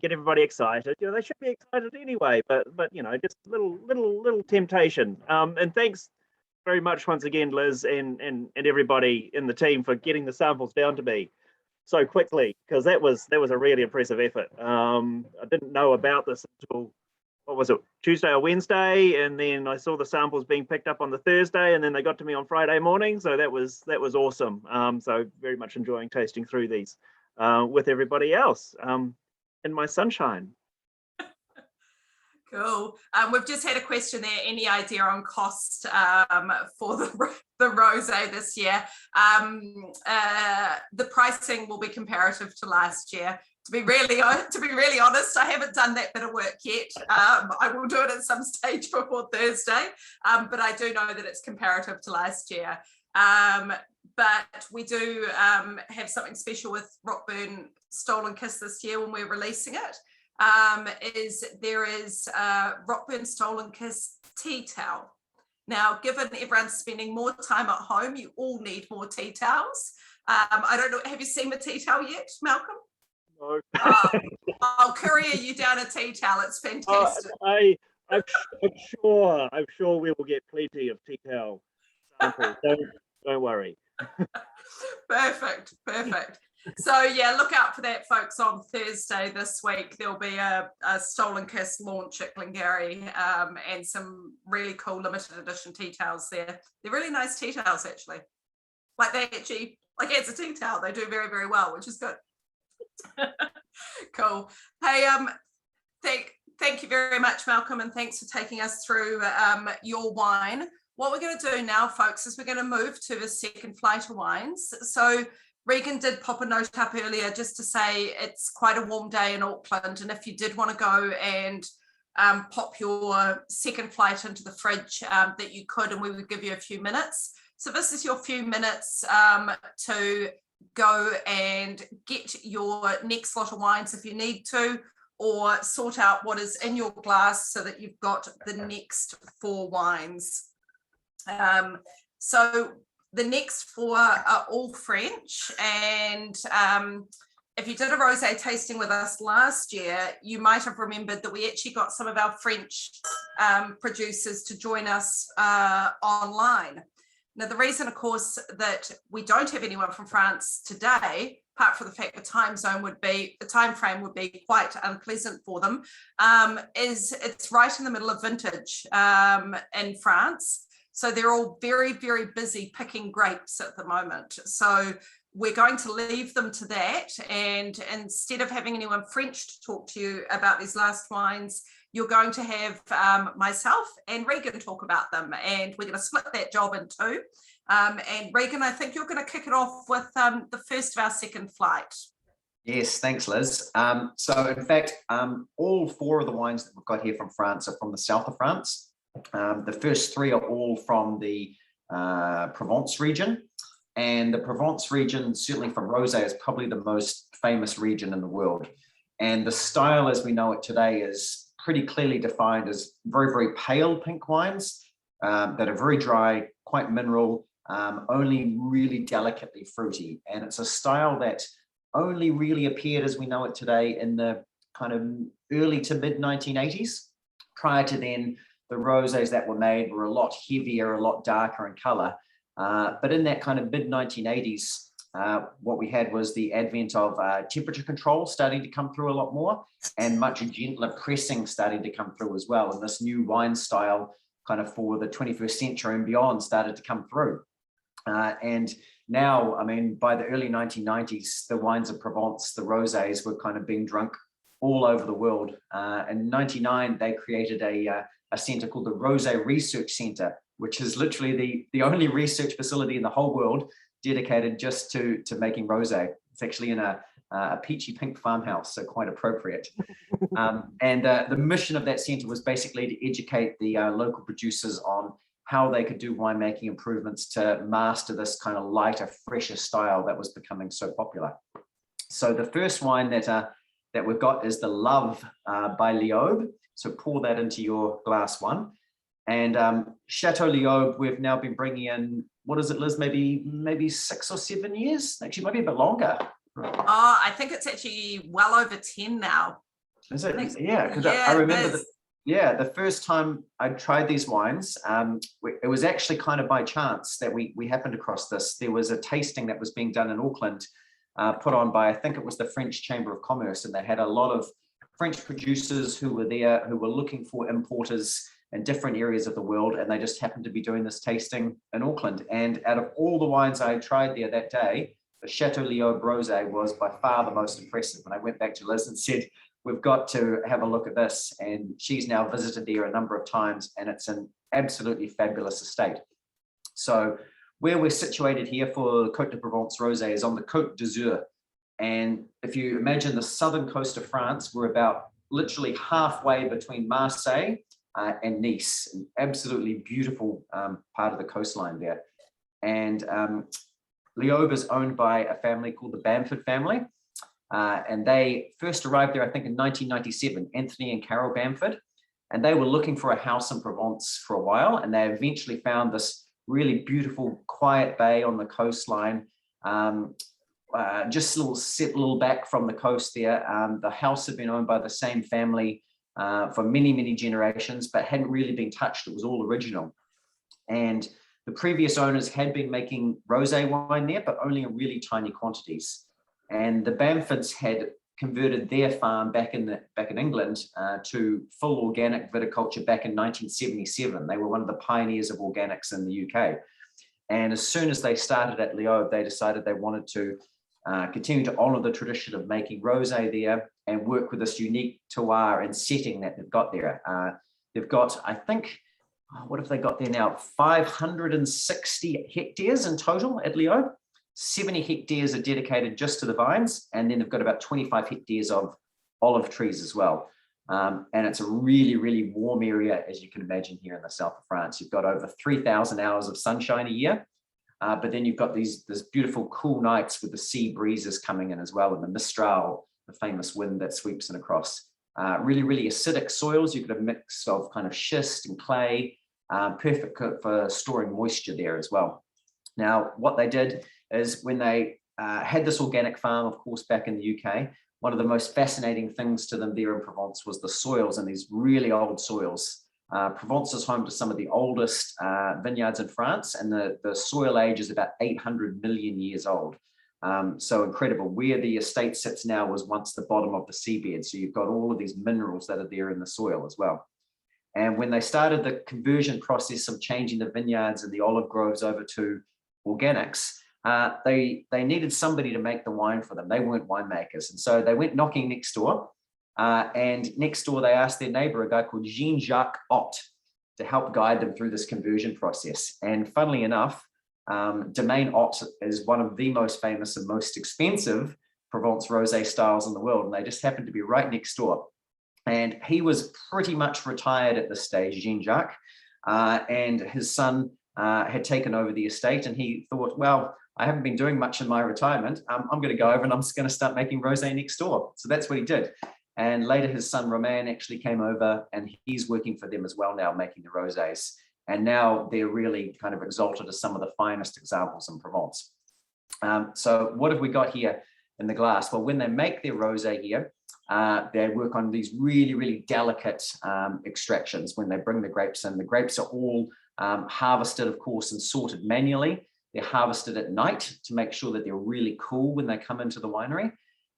get everybody excited. They should be excited anyway, but just little temptation. And thanks very much once again, Liz, and everybody in the team for getting the samples down to me so quickly, because that was a really impressive effort. I didn't know about this until, what was it, Tuesday or Wednesday, and then I saw the samples being picked up on the Thursday, and then they got to me on Friday morning. So that was awesome. So very much enjoying tasting through these with everybody else in my sunshine. Cool. We've just had a question there. Any idea on cost for the rosé this year? The pricing will be comparative to last year. To be really honest, I haven't done that bit of work yet. I will do it at some stage before Thursday, but I do know that it's comparative to last year. But we do have something special with Rockburn Stolen Kiss this year when we're releasing it. There is Rockburn Stolen Kiss tea towel. Now, given everyone's spending more time at home, you all need more tea towels. I don't know, have you seen the tea towel yet, Malcolm? No. I'll courier you down a tea towel. It's fantastic. I'm sure we will get plenty of tea towel samples. Don't worry. Perfect. So yeah, look out for that, folks. On Thursday this week, there'll be a Stolen Kiss launch at Glengarry, and some really cool limited edition tea towels there. They're really nice tea towels, actually. Like they actually, like as a tea towel, they do very, very well, which is good. Cool. Hey, thank you very much, Malcolm, and thanks for taking us through your wine. What we're going to do now, folks, is we're going to move to the second flight of wines. So Regan did pop a note up earlier just to say it's quite a warm day in Auckland, and if you did want to go and pop your second flight into the fridge, that you could, and we would give you a few minutes. So this is your few minutes to go and get your next lot of wines if you need to, or sort out what is in your glass so that you've got the next 4 wines. So the next 4 are all French, and if you did a rosé tasting with us last year, you might have remembered that we actually got some of our French producers to join us online. Now, the reason, of course, that we don't have anyone from France today, apart from the fact the time frame would be quite unpleasant for them, is it's right in the middle of vintage in France. So they're all very, very busy picking grapes at the moment. So we're going to leave them to that. And instead of having anyone French to talk to you about these last wines, you're going to have myself and Regan talk about them. And we're going to split that job in two. And Regan, I think you're going to kick it off with the first of our second flight. Yes, thanks, Liz. So in fact, all four of the wines that we've got here from France are from the south of France. The first three are all from the Provence region. And the Provence region, certainly for rosé, is probably the most famous region in the world. And the style as we know it today is pretty clearly defined as very, very pale pink wines that are very dry, quite mineral, only really delicately fruity. And it's a style that only really appeared as we know it today in the kind of early to mid 1980s. Prior to then, the rosés that were made were a lot heavier, a lot darker in color. But in that kind of mid 1980s, what we had was the advent of temperature control starting to come through a lot more, and much gentler pressing starting to come through as well. And this new wine style kind of for the 21st century and beyond started to come through. And now, I mean, by the early 1990s, the wines of Provence, the rosés, were kind of being drunk all over the world. In 99, they created a center called the Rosé Research Center, which is literally the only research facility in the whole world dedicated just to making rosé. It's actually in a peachy pink farmhouse, so quite appropriate. And the mission of that center was basically to educate the local producers on how they could do winemaking improvements to master this kind of lighter, fresher style that was becoming so popular. So the first wine that we've got is the Love by Liobe. So pour that into your glass one. And Chateau Liobe, we've now been bringing in, what is it, Liz? Maybe 6 or 7 years? Actually, maybe a bit longer. Oh, I think it's actually well over 10 now. Is it? Yeah, because I remember the first time I tried these wines, it was actually kind of by chance that we happened across this. There was a tasting that was being done in Auckland, put on by, I think it was the French Chamber of Commerce, and they had a lot of French producers who were there who were looking for importers in different areas of the world, and they just happened to be doing this tasting in Auckland. And out of all the wines I had tried there that day, the Chateau Liobe Rosé was by far the most impressive. And I went back to Liz and said, we've got to have a look at this. And she's now visited there a number of times, and it's an absolutely fabulous estate. So where we're situated here for Côte de Provence Rosé is on the Côte d'Azur. And if you imagine the southern coast of France, we're about literally halfway between Marseille and Nice, an absolutely beautiful part of the coastline there. And Liobe is owned by a family called the Bamford family. And they first arrived there, I think, in 1997, Anthony and Carol Bamford. And they were looking for a house in Provence for a while. And they eventually found this really beautiful, quiet bay on the coastline, just a little back from the coast there. The house had been owned by the same family for many, many generations, but hadn't really been touched. It was all original. And the previous owners had been making rosé wine there, but only in really tiny quantities. And the Bamfords had converted their farm back in England to full organic viticulture back in 1977. They were one of the pioneers of organics in the UK. And as soon as they started at Liobe, they decided they wanted to continue to honor the tradition of making rosé there and work with this unique terroir and setting that they've got there. They've got, I think, what have they got there now? 560 hectares in total at Liobe. 70 hectares are dedicated just to the vines, and then they've got about 25 hectares of olive trees as well. And it's a really, really warm area, as you can imagine, here in the south of France. You've got over 3,000 hours of sunshine a year, but then you've got this beautiful cool nights with the sea breezes coming in as well, and the Mistral, the famous wind that sweeps in across. Really, really acidic soils. You've got a mix of kind of schist and clay, perfect for storing moisture there as well. Now, what they did is when they had this organic farm, of course, back in the UK, one of the most fascinating things to them there in Provence was the soils, and these really old soils. Provence is home to some of the oldest vineyards in France, and the soil age is about 800 million years old. So incredible. Where the estate sits now was once the bottom of the seabed. So you've got all of these minerals that are there in the soil as well. And when they started the conversion process of changing the vineyards and the olive groves over to organics, they needed somebody to make the wine for them. They weren't winemakers. And so they went knocking next door. And next door, they asked their neighbor, a guy called Jean-Jacques Ott, to help guide them through this conversion process. And funnily enough, Domaine Ott is one of the most famous and most expensive Provence rosé styles in the world. And they just happened to be right next door. And he was pretty much retired at this stage, Jean-Jacques, and his son had taken over the estate. And he thought, well, I haven't been doing much in my retirement. I'm going to go over and I'm just going to start making rosé next door. So that's what he did. And later his son Romain actually came over, and he's working for them as well now, making the rosés. And now they're really kind of exalted as some of the finest examples in Provence. So what have we got here in the glass? Well, when they make their rosé here, they work on these really, really delicate extractions when they bring the grapes in. The grapes are all harvested, of course, and sorted manually. They're harvested at night to make sure that they're really cool when they come into the winery.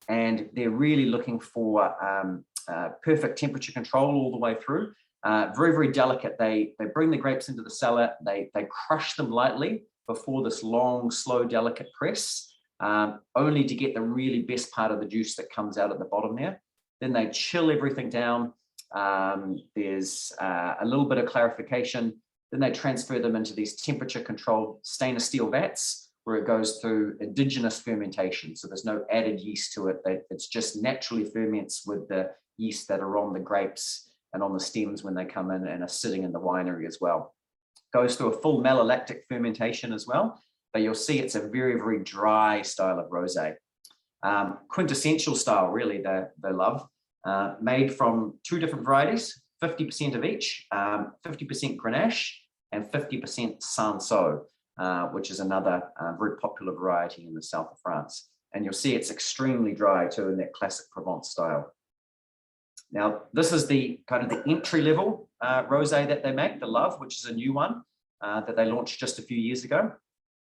And they're really looking for perfect temperature control all the way through. Very, very delicate. They bring the grapes into the cellar. They crush them lightly before this long, slow, delicate press, only to get the really best part of the juice that comes out at the bottom there. Then they chill everything down. There's a little bit of clarification. Then they transfer them into these temperature controlled stainless steel vats, where it goes through indigenous fermentation. So there's no added yeast to it. It's just naturally ferments with the yeast that are on the grapes and on the stems when they come in and are sitting in the winery as well. Goes through a full malolactic fermentation as well, but you'll see it's a very, very dry style of rosé. Quintessential style, really, they love. Made from two different varieties, 50% of each, 50% Grenache and 50% Cinsault. Which is another very popular variety in the south of France. And you'll see it's extremely dry too in that classic Provence style. Now, this is the kind of the entry level rosé that they make, the Love, which is a new one that they launched just a few years ago.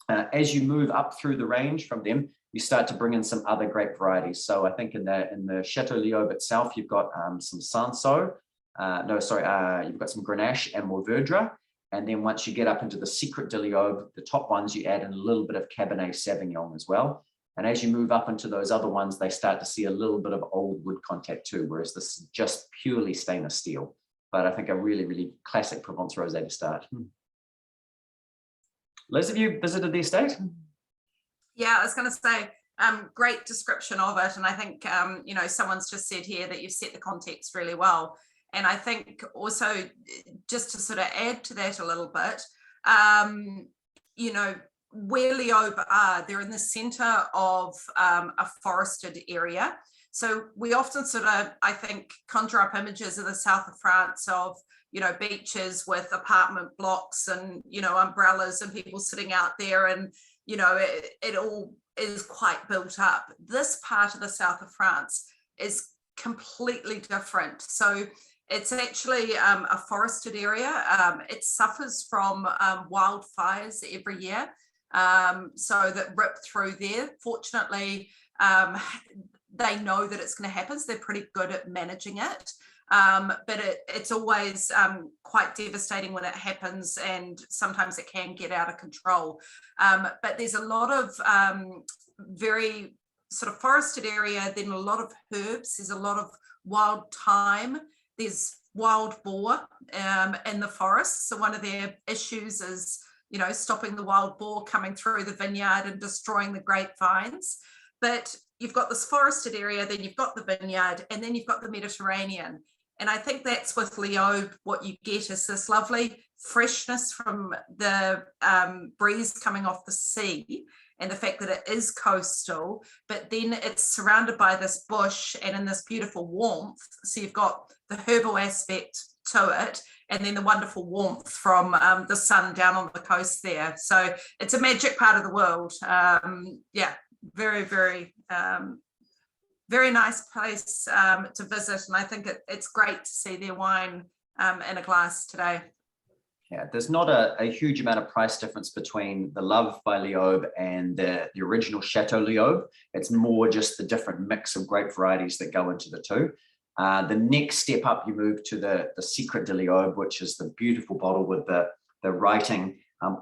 As you move up through the range from them, you start to bring in some other grape varieties. So I think in the Chateau Liobe itself, you've got some Cinsault, you've got some Grenache and Mourvedre. And then once you get up into the Secret Dilio, the top ones, you add in a little bit of Cabernet Sauvignon as well. And as you move up into those other ones, they start to see a little bit of old wood contact too, whereas this is just purely stainless steel. But I think a really, really classic Provence rosé to start. Liz, have you visited the estate? Yeah, I was going to say, great description of it. And I think, someone's just said here that you've set the context really well. And I think also, just to sort of add to that a little bit, where Liobe are, they're in the centre of a forested area. So we often sort of, I think, conjure up images of the south of France of, beaches with apartment blocks and, umbrellas and people sitting out there, and, it all is quite built up. This part of the south of France is completely different. So it's actually a forested area. It suffers from wildfires every year, so that rip through there. Fortunately, they know that it's going to happen, so they're pretty good at managing it. But it's always quite devastating when it happens, and sometimes it can get out of control. But there's a lot of very sort of forested area, then a lot of herbs, there's a lot of wild thyme, there's wild boar in the forest. So one of their issues is, stopping the wild boar coming through the vineyard and destroying the grapevines. But you've got this forested area, then you've got the vineyard, and then you've got the Mediterranean. And I think that's with Liobe, what you get is this lovely freshness from the breeze coming off the sea, and the fact that it is coastal, but then it's surrounded by this bush and in this beautiful warmth. So you've got the herbal aspect to it, and then the wonderful warmth from the sun down on the coast there. So it's a magic part of the world. Very, very, very nice place to visit. And I think it's great to see their wine in a glass today. Yeah, there's not a huge amount of price difference between the Love by Liobe and the original Chateau Liobe. It's more just the different mix of grape varieties that go into the two. The next step up, you move to the Secret Dilio, which is the beautiful bottle with the writing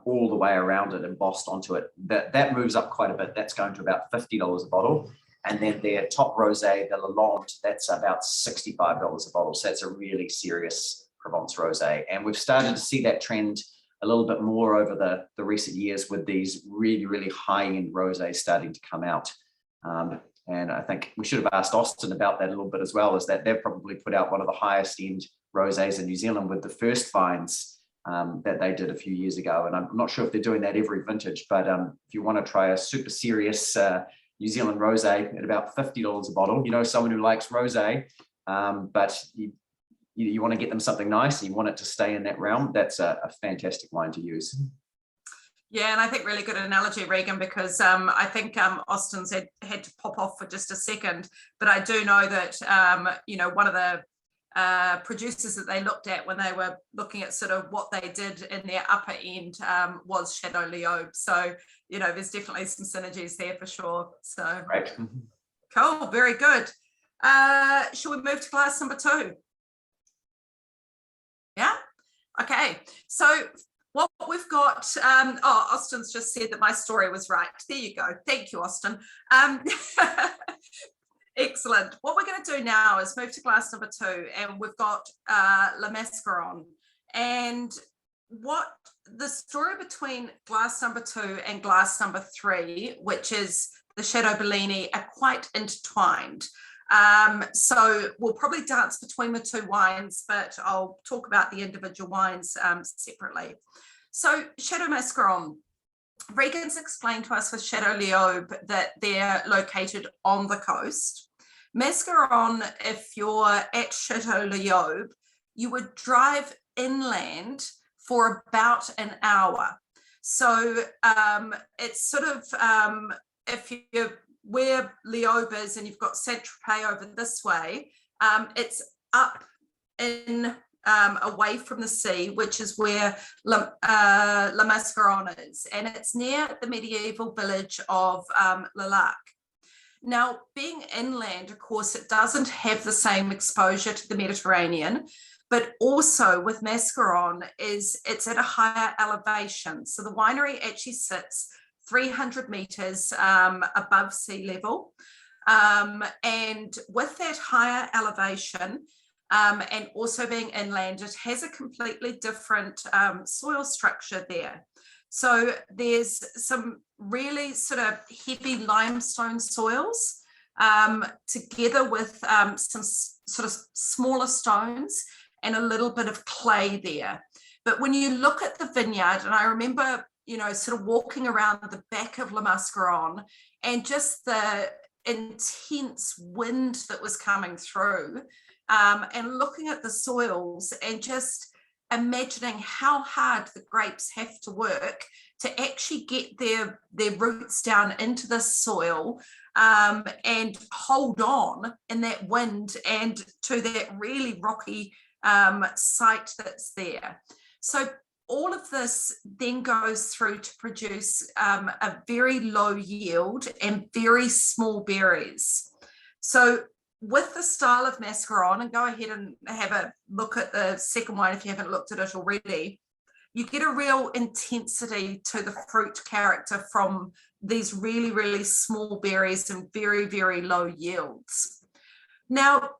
all the way around it embossed onto it. That moves up quite a bit. That's going to about $50 a bottle. And then their top rosé, the Lalande, that's about $65 a bottle. So that's a really serious Provence rosé. And we've started to see that trend a little bit more over the recent years with these really, really high-end rosés starting to come out. And I think we should have asked Austin about that a little bit as well, is that they've probably put out one of the highest end rosés in New Zealand with the first vines that they did a few years ago. And I'm not sure if they're doing that every vintage, but if you want to try a super serious New Zealand rosé at about $50 a bottle, you know, someone who likes rosé, but you want to get them something nice, and you want it to stay in that realm, that's a fantastic wine to use. Yeah, and I think really good analogy, Regan, because I think Austin's had to pop off for just a second, but I do know that, you know, one of the producers that they looked at when they were looking at sort of what they did in their upper end was Chateau Liobe. So, you know, there's definitely some synergies there for sure. So, Right. Cool, very good. Shall we move to glass number 2? Yeah, okay. So what we've got, Austin's just said that my story was right. There you go. Thank you, Austin. Excellent. What we're going to do now is move to glass number 2, and we've got Lemaskaram. And what the story between glass number 2 and glass number 3, which is the Chateau Bellini, are quite intertwined. So we'll probably dance between the two wines, but I'll talk about the individual wines separately. So Chateau Lemaskaram, Regan's explained to us with Chateau Liobe that they're located on the coast. Lemaskaram, if you're at Chateau Liobe, you would drive inland for about an hour. So it's sort of, if you're where Liobe is and you've got Saint-Tropez over this way, it's up in away from the sea, which is where Lemaskaram is, and it's near the medieval village of Lelac. Now, being inland, of course, it doesn't have the same exposure to the Mediterranean, but also with Lemaskaram it's at a higher elevation. So the winery actually sits 300 meters above sea level. And with that higher elevation and also being inland, it has a completely different soil structure there. So there's some really sort of heavy limestone soils together with some sort of smaller stones and a little bit of clay there. But when you look at the vineyard, and I remember, you know, sort of walking around the back of Lemaskaram and just the intense wind that was coming through and looking at the soils and just imagining how hard the grapes have to work to actually get their roots down into the soil and hold on in that wind and to that really rocky site that's there. So all of this then goes through to produce a very low yield and very small berries. So with the style of Lemaskaram, and go ahead and have a look at the second wine if you haven't looked at it already, you get a real intensity to the fruit character from these really, really small berries and very, very low yields. Now,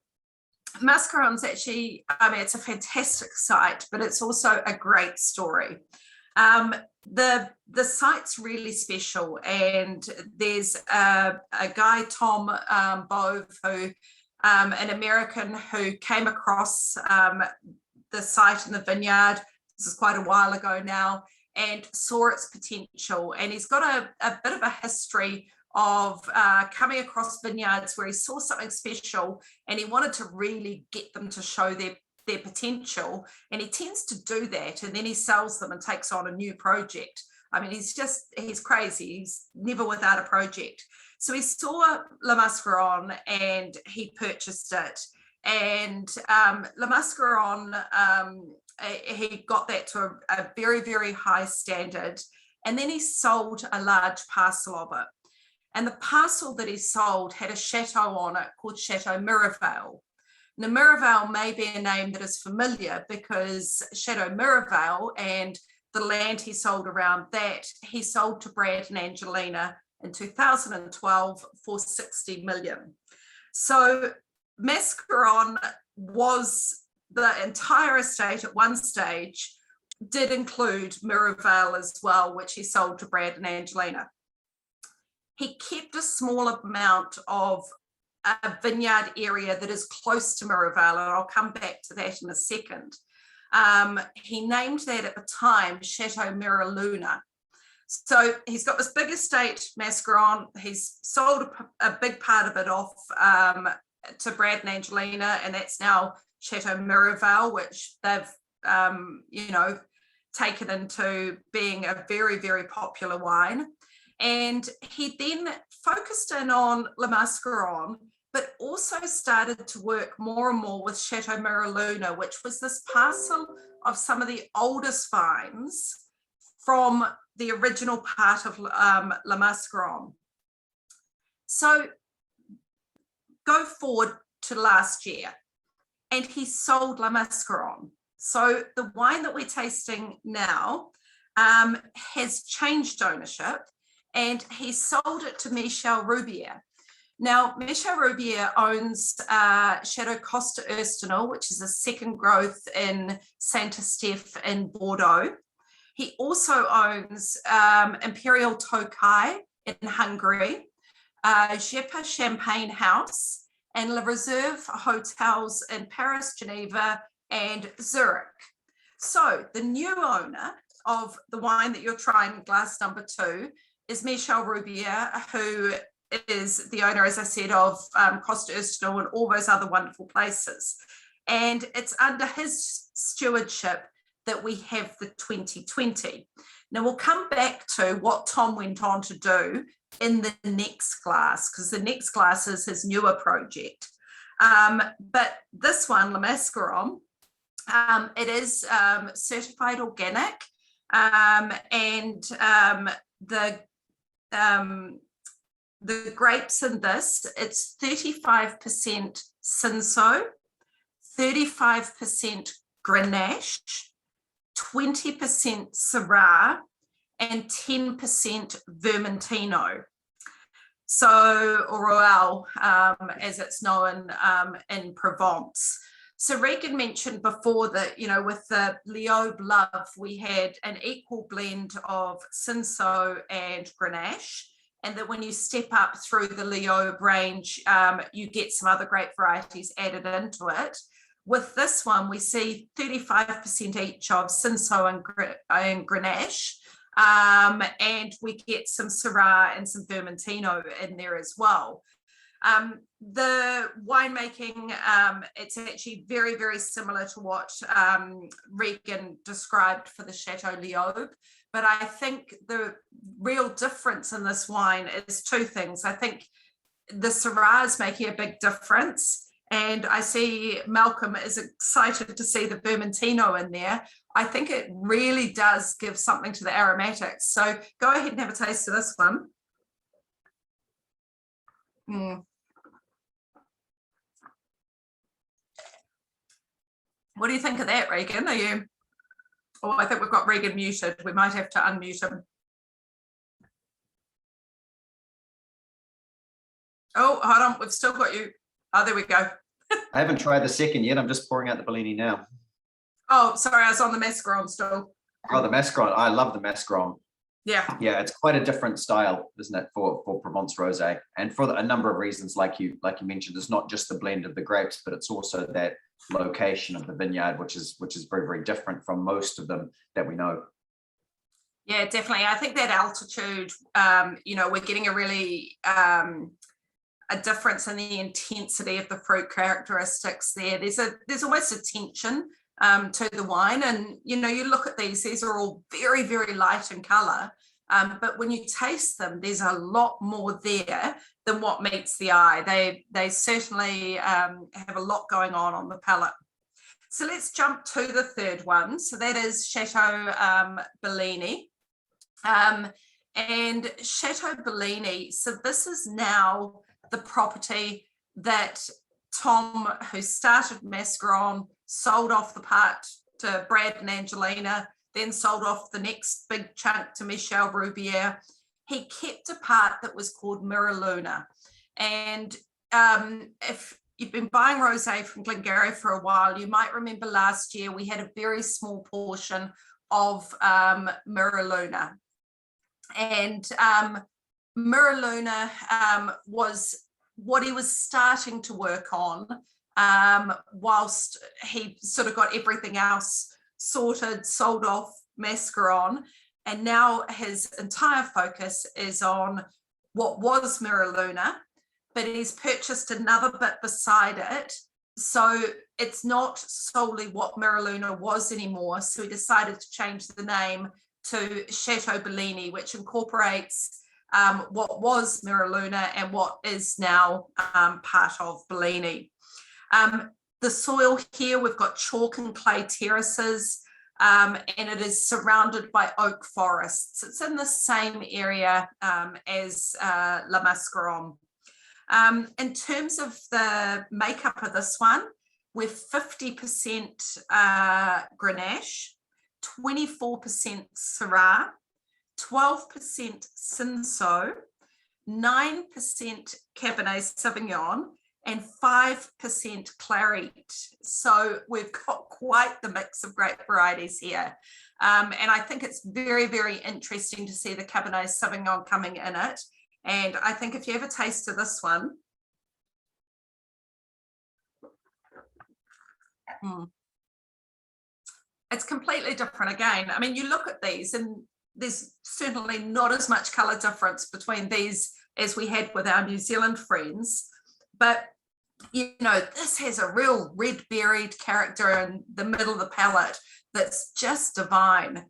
Lemaskaram's actually, I mean, it's a fantastic site, but it's also a great story. The site's really special, and there's a guy, Tom Bove, who an American who came across the site in the vineyard. This is quite a while ago now, and saw its potential. And he's got a bit of a history of coming across vineyards where he saw something special and he wanted to really get them to show their potential. And he tends to do that, and then he sells them and takes on a new project. I mean, he's crazy. He's never without a project. So he saw Lemaskaram and he purchased it. And Lemaskaram, he got that to a very, very high standard. And then he sold a large parcel of it. And the parcel that he sold had a chateau on it called Chateau Miravail. Now, Miravail may be a name that is familiar because Chateau Miravail and the land he sold around that, he sold to Brad and Angelina in 2012 for 60 million. So Lemaskaram was the entire estate at one stage, did include Miravail as well, which he sold to Brad and Angelina. He kept a small amount of a vineyard area that is close to Miravail, and I'll come back to that in a second. He named that at the time Chateau Miraluna. So he's got this big estate, Lemaskaram. He's sold a big part of it off to Brad and Angelina, and that's now Chateau Miravail, which they've, taken into being a very, very popular wine. And he then focused in on Lemaskaram, but also started to work more and more with Chateau Miraluna, which was this parcel of some of the oldest vines from the original part of Lemaskaram. So go forward to last year, and he sold Lemaskaram. So the wine that we're tasting now has changed ownership, and he sold it to Michel Roubier. Now, Michel Roubier owns Chateau Costa Urstinel, which is a second growth in Saint-Estèphe in Bordeaux. He also owns Imperial Tokaj in Hungary, Jeppe Champagne House, and La Reserve Hotels in Paris, Geneva, and Zurich. So the new owner of the wine that you're trying, glass number 2, is Michel Roubier, who is the owner, as I said, of Costa Urstinel and all those other wonderful places. And it's under his stewardship that we have the 2020. Now we'll come back to what Tom went on to do in the next glass, because the next glass is his newer project. But this one, Lemaskaram, it is certified organic, and the grapes in this, it's 35% Cinsault, 35% Grenache, 20% Syrah, and 10% Vermentino. So, or Royal, as it's known in Provence. So Regan mentioned before that, with the Liobe Love, we had an equal blend of Cinsault and Grenache, and that when you step up through the Liobe range, you get some other grape varieties added into it. With this one, we see 35% each of Cinsault and Grenache, and we get some Syrah and some Vermentino in there as well. The winemaking, it's actually very, very similar to what Regan described for the Chateau Liobe. But I think the real difference in this wine is two things. I think the Syrah is making a big difference. And I see Malcolm is excited to see the Vermentino in there. I think it really does give something to the aromatics. So go ahead and have a taste of this one. What do you think of that, Regan? Are you? Oh, I think we've got Regan muted. We might have to unmute him. Oh, hold on. We've still got you. Oh, there we go. I haven't tried the second yet. I'm just pouring out the Bellini now. Oh, sorry. I was on the Lemaskaram still. Oh, the Lemaskaram. I love the Lemaskaram. Yeah. Yeah, it's quite a different style, isn't it, for Provence Rosé? And for a number of reasons, like you mentioned, it's not just the blend of the grapes, but it's also that location of the vineyard, which is very, very different from most of them that we know. Yeah, definitely. I think that altitude, we're getting a really a difference in the intensity of the fruit characteristics there. There's almost a tension to the wine, and you look at these are all very, very light in color, But when you taste them, there's a lot more there than what meets the eye. They certainly have a lot going on the palate. So let's jump to the third one. So that is Chateau Bellini. And Chateau Bellini, so this is now the property that Tom, who started Lemaskaram, sold off the part to Brad and Angelina, then sold off the next big chunk to Michel Roubier. He kept a part that was called Miraluna. And if you've been buying rosé from Glengarry for a while, you might remember last year we had a very small portion of Miraluna. And Miraluna was what he was starting to work on whilst he sort of got everything else sorted, sold off Lemaskaram, and now his entire focus is on what was Miraluna, but he's purchased another bit beside it. So it's not solely what Miraluna was anymore. So he decided to change the name to Chateau Bellini, which incorporates what was Miraluna and what is now part of Bellini. The soil here, we've got chalk and clay terraces, and it is surrounded by oak forests. It's in the same area as Lemaskaram. In terms of the makeup of this one, we're 50% Grenache, 24% Syrah, 12% Cinsault, 9% Cabernet Sauvignon, and 5% Claret. So we've got quite the mix of grape varieties here. And I think it's very, very interesting to see the Cabernet Sauvignon coming in it. And I think if you ever tasted this one, it's completely different again. I mean, you look at these and there's certainly not as much colour difference between these as we had with our New Zealand friends. But, you know, this has a real red berried character in the middle of the palate that's just divine.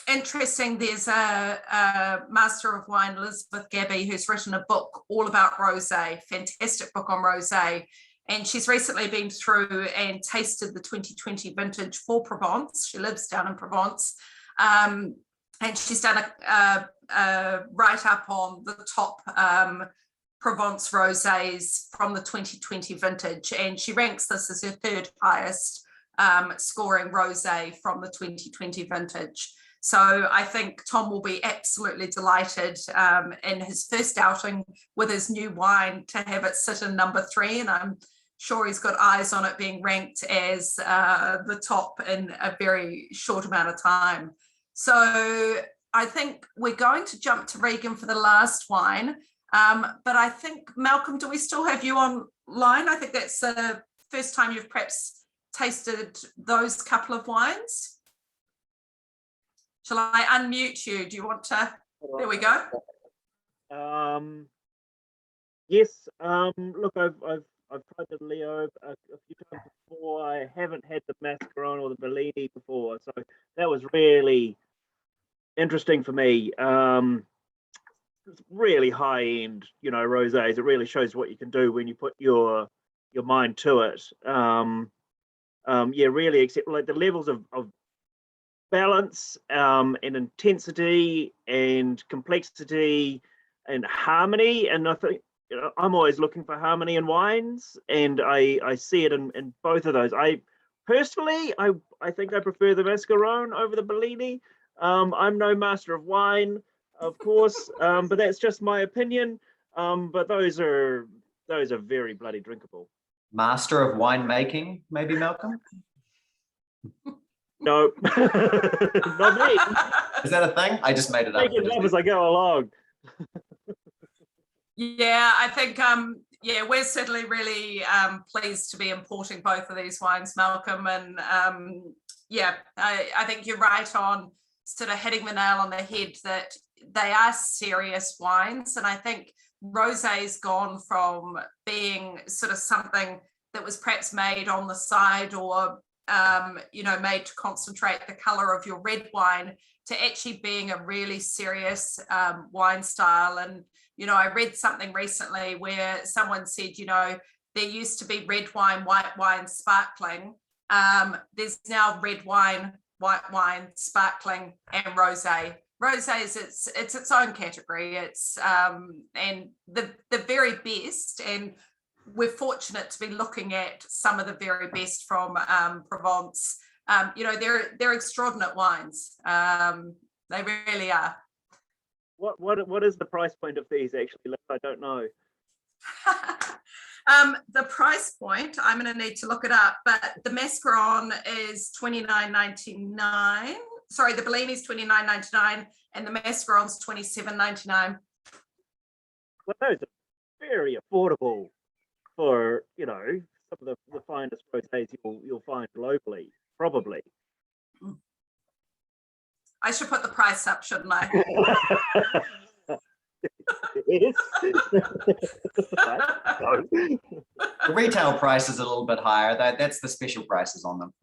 Interesting, there's a Master of Wine, Elizabeth Gabby, who's written a book all about rosé, fantastic book on rosé. And she's recently been through and tasted the 2020 vintage for Provence. She lives down in Provence. And she's done a write-up on the top Provence rosés from the 2020 vintage. And she ranks this as her third highest scoring rosé from the 2020 vintage. So I think Tom will be absolutely delighted in his first outing with his new wine to have it sit in number 3. And I'm sure he's got eyes on it being ranked as the top in a very short amount of time. So I think we're going to jump to Regan for the last wine. But I think, Malcolm, do we still have you online? I think that's the first time you've perhaps tasted those couple of wines. Shall I unmute you? Do you want to? There we go. Yes. Look, I've tried the Leo a few times before. I haven't had the Lemaskaram or the Bellini before, so that was really interesting for me. It's really high end, you know, rosés. It really shows what you can do when you put your mind to it. Yeah, really, except like the levels of balance and intensity and complexity and harmony. And I think, you know, I'm always looking for harmony in wines, and I see it in both of those. I personally, I think I prefer the Lemaskaram over the Bellini. I'm no master of wine, of course, but that's just my opinion. But those are very bloody drinkable. Master of winemaking, maybe, Malcolm? No, not me. Is that a thing? I just made it up. Make it up as I go along. Yeah, I think, yeah, we're certainly really pleased to be importing both of these wines, Malcolm. And yeah, I think you're right on sort of hitting the nail on the head that they are serious wines. And I think rosé's gone from being sort of something that was perhaps made on the side or made to concentrate the color of your red wine to actually being a really serious wine style. And, I read something recently where someone said, there used to be red wine, white wine, sparkling. There's now red wine, white wine, sparkling, and rosé. Rosé is it's its own category. It's and the very best, and we're fortunate to be looking at some of the very best from Provence. They're extraordinary wines. They really are. What is the price point of these actually? Liz? I don't know. The price point, I'm going to need to look it up, but the Lemaskaram is $29.99. Sorry, the Bellini is $29.99 and the Lemaskaram's $27.99. Well, those are very affordable for, some of the finest rosés you'll find globally, probably. I should put the price up, shouldn't I? Yes. The retail price is a little bit higher. That's the special prices on them.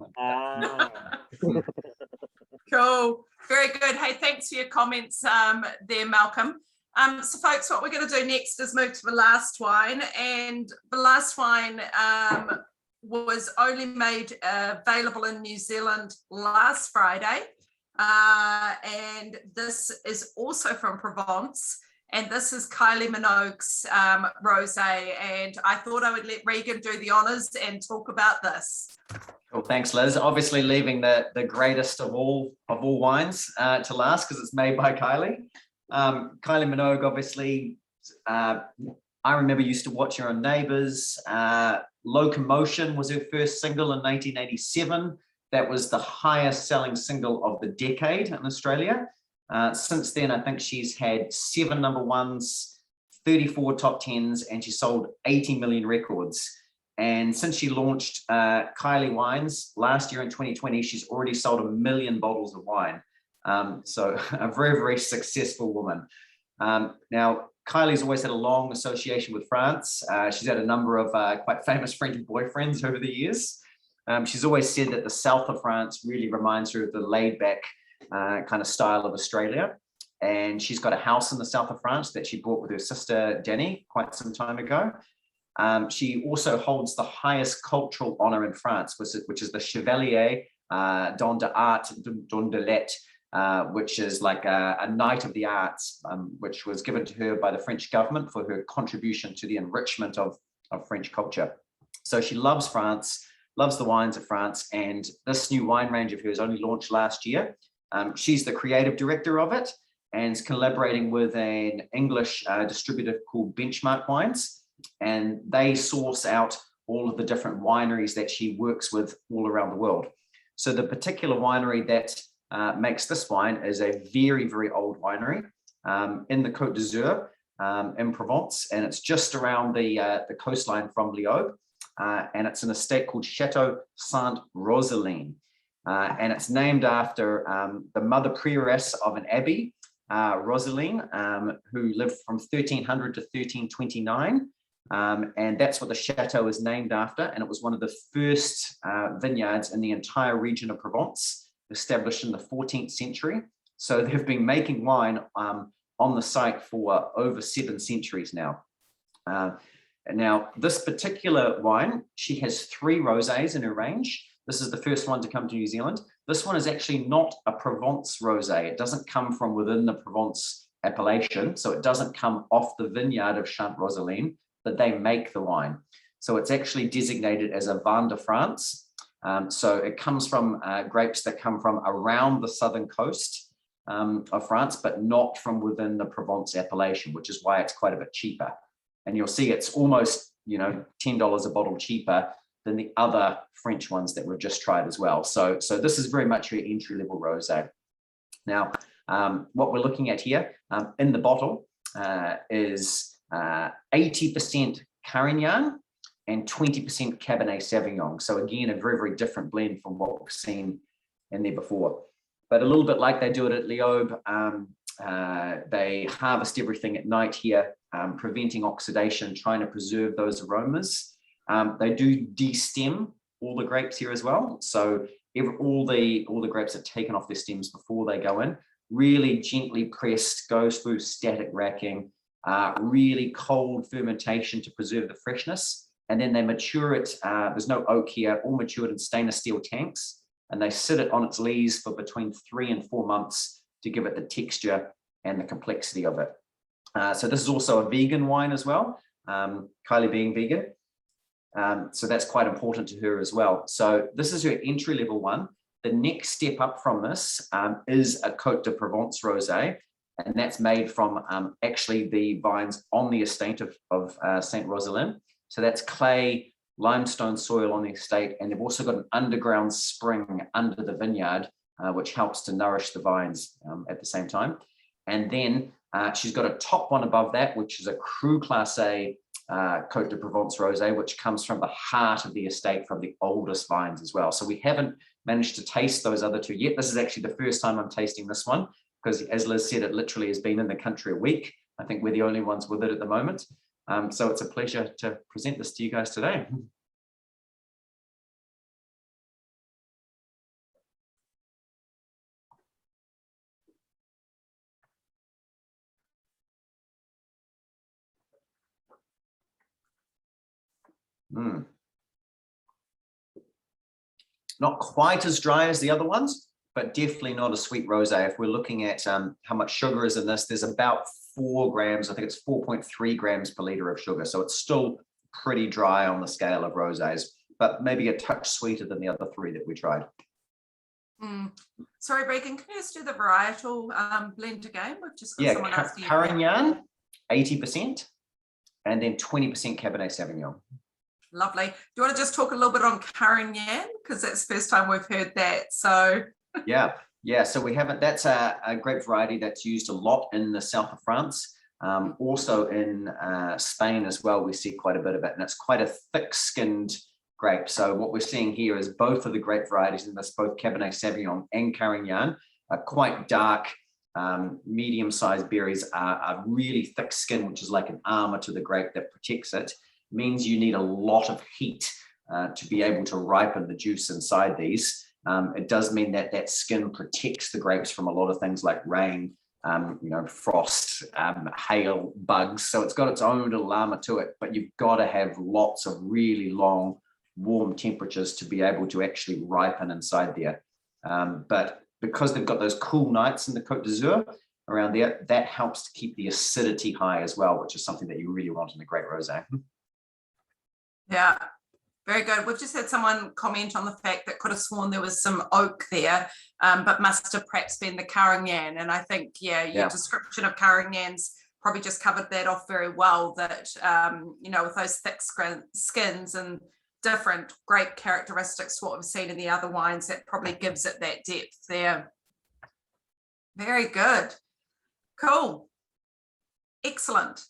Cool. Very good. Hey, thanks for your comments there, Malcolm. So folks, what we're going to do next is move to the last wine. And the last wine was only made available in New Zealand last Friday. And this is also from Provence. And this is Kylie Minogue's rosé. And I thought I would let Regan do the honors and talk about this. Cool, thanks, Liz. Obviously, leaving the greatest of all wines to last because it's made by Kylie. Kylie Minogue, obviously, I remember used to watch her on Neighbours. Locomotion was her first single in 1987. That was the highest selling single of the decade in Australia. Since then, I think she's had 7 number ones, 34 top 10s, and she sold 80 million records. And since she launched Kylie Wines last year in 2020, she's already sold 1 million bottles of wine. So a very, very successful woman. Now, Kylie's always had a long association with France. She's had a number of quite famous French boyfriends over the years. She's always said that the south of France really reminds her of the laid-back kind of style of Australia. And she's got a house in the south of France that she bought with her sister, Danny, quite some time ago. She also holds the highest cultural honor in France, which is the Chevalier d'Art de Lettres, which is like a Knight of the Arts, which was given to her by the French government for her contribution to the enrichment of French culture. So she loves France, loves the wines of France, and this new wine range of hers only launched last year. She's the creative director of it and is collaborating with an English distributor called Benchmark Wines, and they source out all of the different wineries that she works with all around the world. So the particular winery that makes this wine is a very, very old winery in the Côte d'Azur in Provence, and it's just around the coastline from Lyon, and it's an estate called Chateau Sainte-Rosaline, and it's named after the mother prioress of an abbey, Rosaline, who lived from 1300 to 1329. And that's what the chateau is named after. And it was one of the first vineyards in the entire region of Provence, established in the 14th century. So they've been making wine on the site for over 7 centuries now. Now, this particular wine, she has 3 rosés in her range. This is the first one to come to New Zealand. This one is actually not a Provence rosé. It doesn't come from within the Provence appellation. So it doesn't come off the vineyard of Sainte-Rosaline, but they make the wine. So it's actually designated as a Vin de France. So it comes from grapes that come from around the southern coast of France, but not from within the Provence appellation, which is why it's quite a bit cheaper. And you'll see it's almost, $10 a bottle cheaper than the other French ones that we've just tried as well. So this is very much your entry-level rosé. Now, what we're looking at here in the bottle is 80% Carignan and 20% Cabernet Sauvignon. So again, a very, very different blend from what we've seen in there before. But a little bit like they do it at Liobe, they harvest everything at night here, preventing oxidation, trying to preserve those aromas. They do de-stem all the grapes here as well. So all the grapes are taken off their stems before they go in, really gently pressed, goes through static racking, really cold fermentation to preserve the freshness. And then they mature it, there's no oak here, all matured in stainless steel tanks. And they sit it on its lees for between 3 and 4 months to give it the texture and the complexity of it. So this is also a vegan wine as well, Kylie being vegan. So that's quite important to her as well. So this is her entry level one. The next step up from this is a Côte de Provence rosé, and that's made from actually the vines on the estate of Saint Rosalyn. So that's clay, limestone soil on the estate, and they've also got an underground spring under the vineyard, which helps to nourish the vines at the same time. And then she's got a top one above that, which is a Cru Classé Côte de Provence rosé, which comes from the heart of the estate, from the oldest vines as well. So we haven't managed to taste those other two yet. This is actually the first time I'm tasting this one, because as Liz said, it literally has been in the country a week. I think we're the only ones with it at the moment. So it's a pleasure to present this to you guys today. Not quite as dry as the other ones, but definitely not a sweet rosé. If we're looking at how much sugar is in this, there's about 4 grams, I think it's 4.3 grams per litre of sugar. So it's still pretty dry on the scale of rosés, but maybe a touch sweeter than the other 3 that we tried. Sorry, Bregan, can you just do the varietal blend again? We've just got someone asking. Carignan, 80%, and then 20% Cabernet Sauvignon. Lovely. Do you want to just talk a little bit on Carignan? Because that's the first time we've heard that. So yeah. So we haven't. That's a grape variety that's used a lot in the south of France. Also in Spain as well, we see quite a bit of it, and it's quite a thick-skinned grape. So what we're seeing here is both of the grape varieties in this, both Cabernet Sauvignon and Carignan, are quite dark, medium-sized berries, are really thick skin, which is like an armor to the grape that protects it. Means you need a lot of heat to be able to ripen the juice inside these. It does mean that that skin protects the grapes from a lot of things like rain, frost, hail, bugs. So it's got its own little armor to it, but you've got to have lots of really long, warm temperatures to be able to actually ripen inside there. But because they've got those cool nights in the Côte d'Azur around there, that helps to keep the acidity high as well, which is something that you really want in a great rosé. Yeah, very good. We've just had someone comment on the fact that could have sworn there was some oak there, but must have perhaps been the Carignan. And I think, your description of Carignan's probably just covered that off very well, that, with those thick skins and different grape characteristics to what we've seen in the other wines, that probably gives it that depth there. Very good. Cool. Excellent.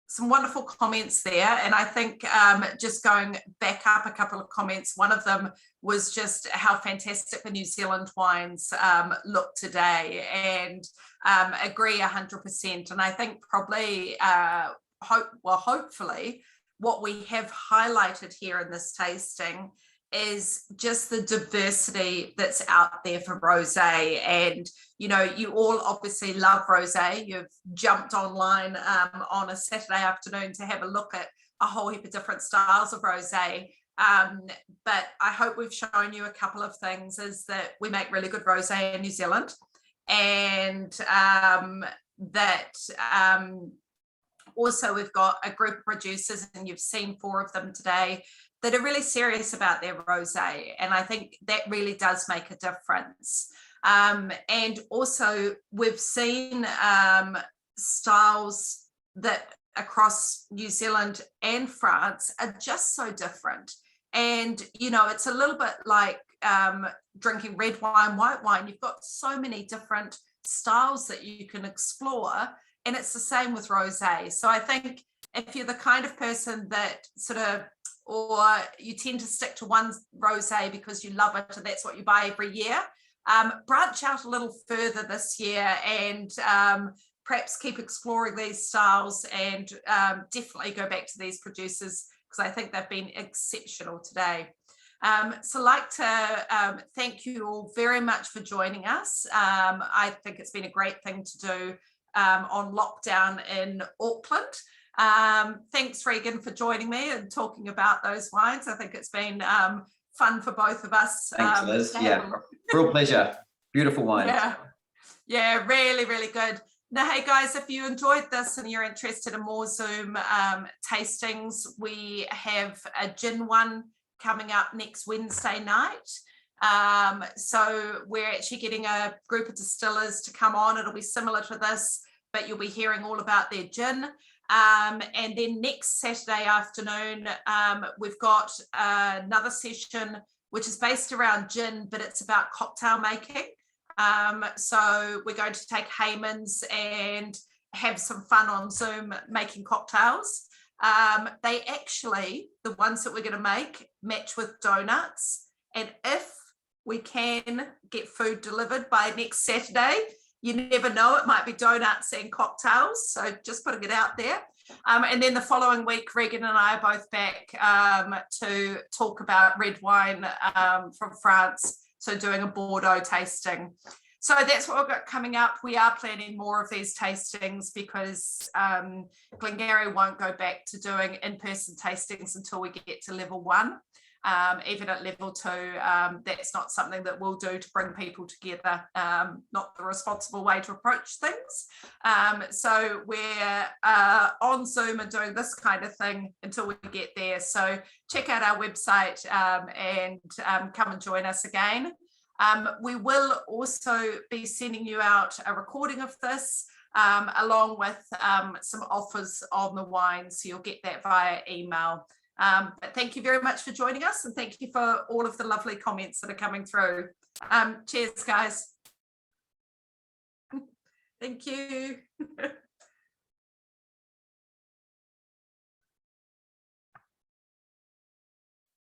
Some wonderful comments there. And I think just going back up a couple of comments, one of them was just how fantastic the New Zealand wines look today, and agree 100%. And I think probably, hopefully, what we have highlighted here in this tasting is just the diversity that's out there for rosé. And you all obviously love rosé. You've jumped online on a Saturday afternoon to have a look at a whole heap of different styles of rosé. But I hope we've shown you a couple of things, is that we make really good rosé in New Zealand, and that also we've got a group of producers, and you've seen 4 of them today, that are really serious about their rosé. And I think that really does make a difference. And also we've seen styles that across New Zealand and France are just so different. And, it's a little bit like drinking red wine, white wine. You've got so many different styles that you can explore. And it's the same with rosé. So I think if you're the kind of person that or you tend to stick to one rosé because you love it and that's what you buy every year, branch out a little further this year, and perhaps keep exploring these styles, and definitely go back to these producers, because I think they've been exceptional today. So I'd like to thank you all very much for joining us. I think it's been a great thing to do on lockdown in Auckland. Thanks, Regan, for joining me and talking about those wines. I think it's been fun for both of us. Thanks, Liz. Yeah, real pleasure. Beautiful wine. Yeah, really, really good. Now, hey guys, if you enjoyed this and you're interested in more Zoom tastings, we have a gin one coming up next Wednesday night. So we're actually getting a group of distillers to come on. It'll be similar to this, but you'll be hearing all about their gin. And then next Saturday afternoon, we've got another session which is based around gin, but it's about cocktail making. So we're going to take Hayman's and have some fun on Zoom making cocktails. They actually, the ones that we're going to make, match with donuts. And if we can get food delivered by next Saturday, you never know, it might be donuts and cocktails. So just putting it out there. And then the following week, Regan and I are both back to talk about red wine from France. So doing a Bordeaux tasting. So that's what we've got coming up. We are planning more of these tastings because Glengarry won't go back to doing in-person tastings until we get to level 1. Even at level 2, that's not something that we'll do to bring people together, not the responsible way to approach things. So we're on Zoom and doing this kind of thing until we get there. So check out our website and come and join us again. We will also be sending you out a recording of this along with some offers on the wine. So you'll get that via email. But thank you very much for joining us and thank you for all of the lovely comments that are coming through. Cheers, guys. Thank you.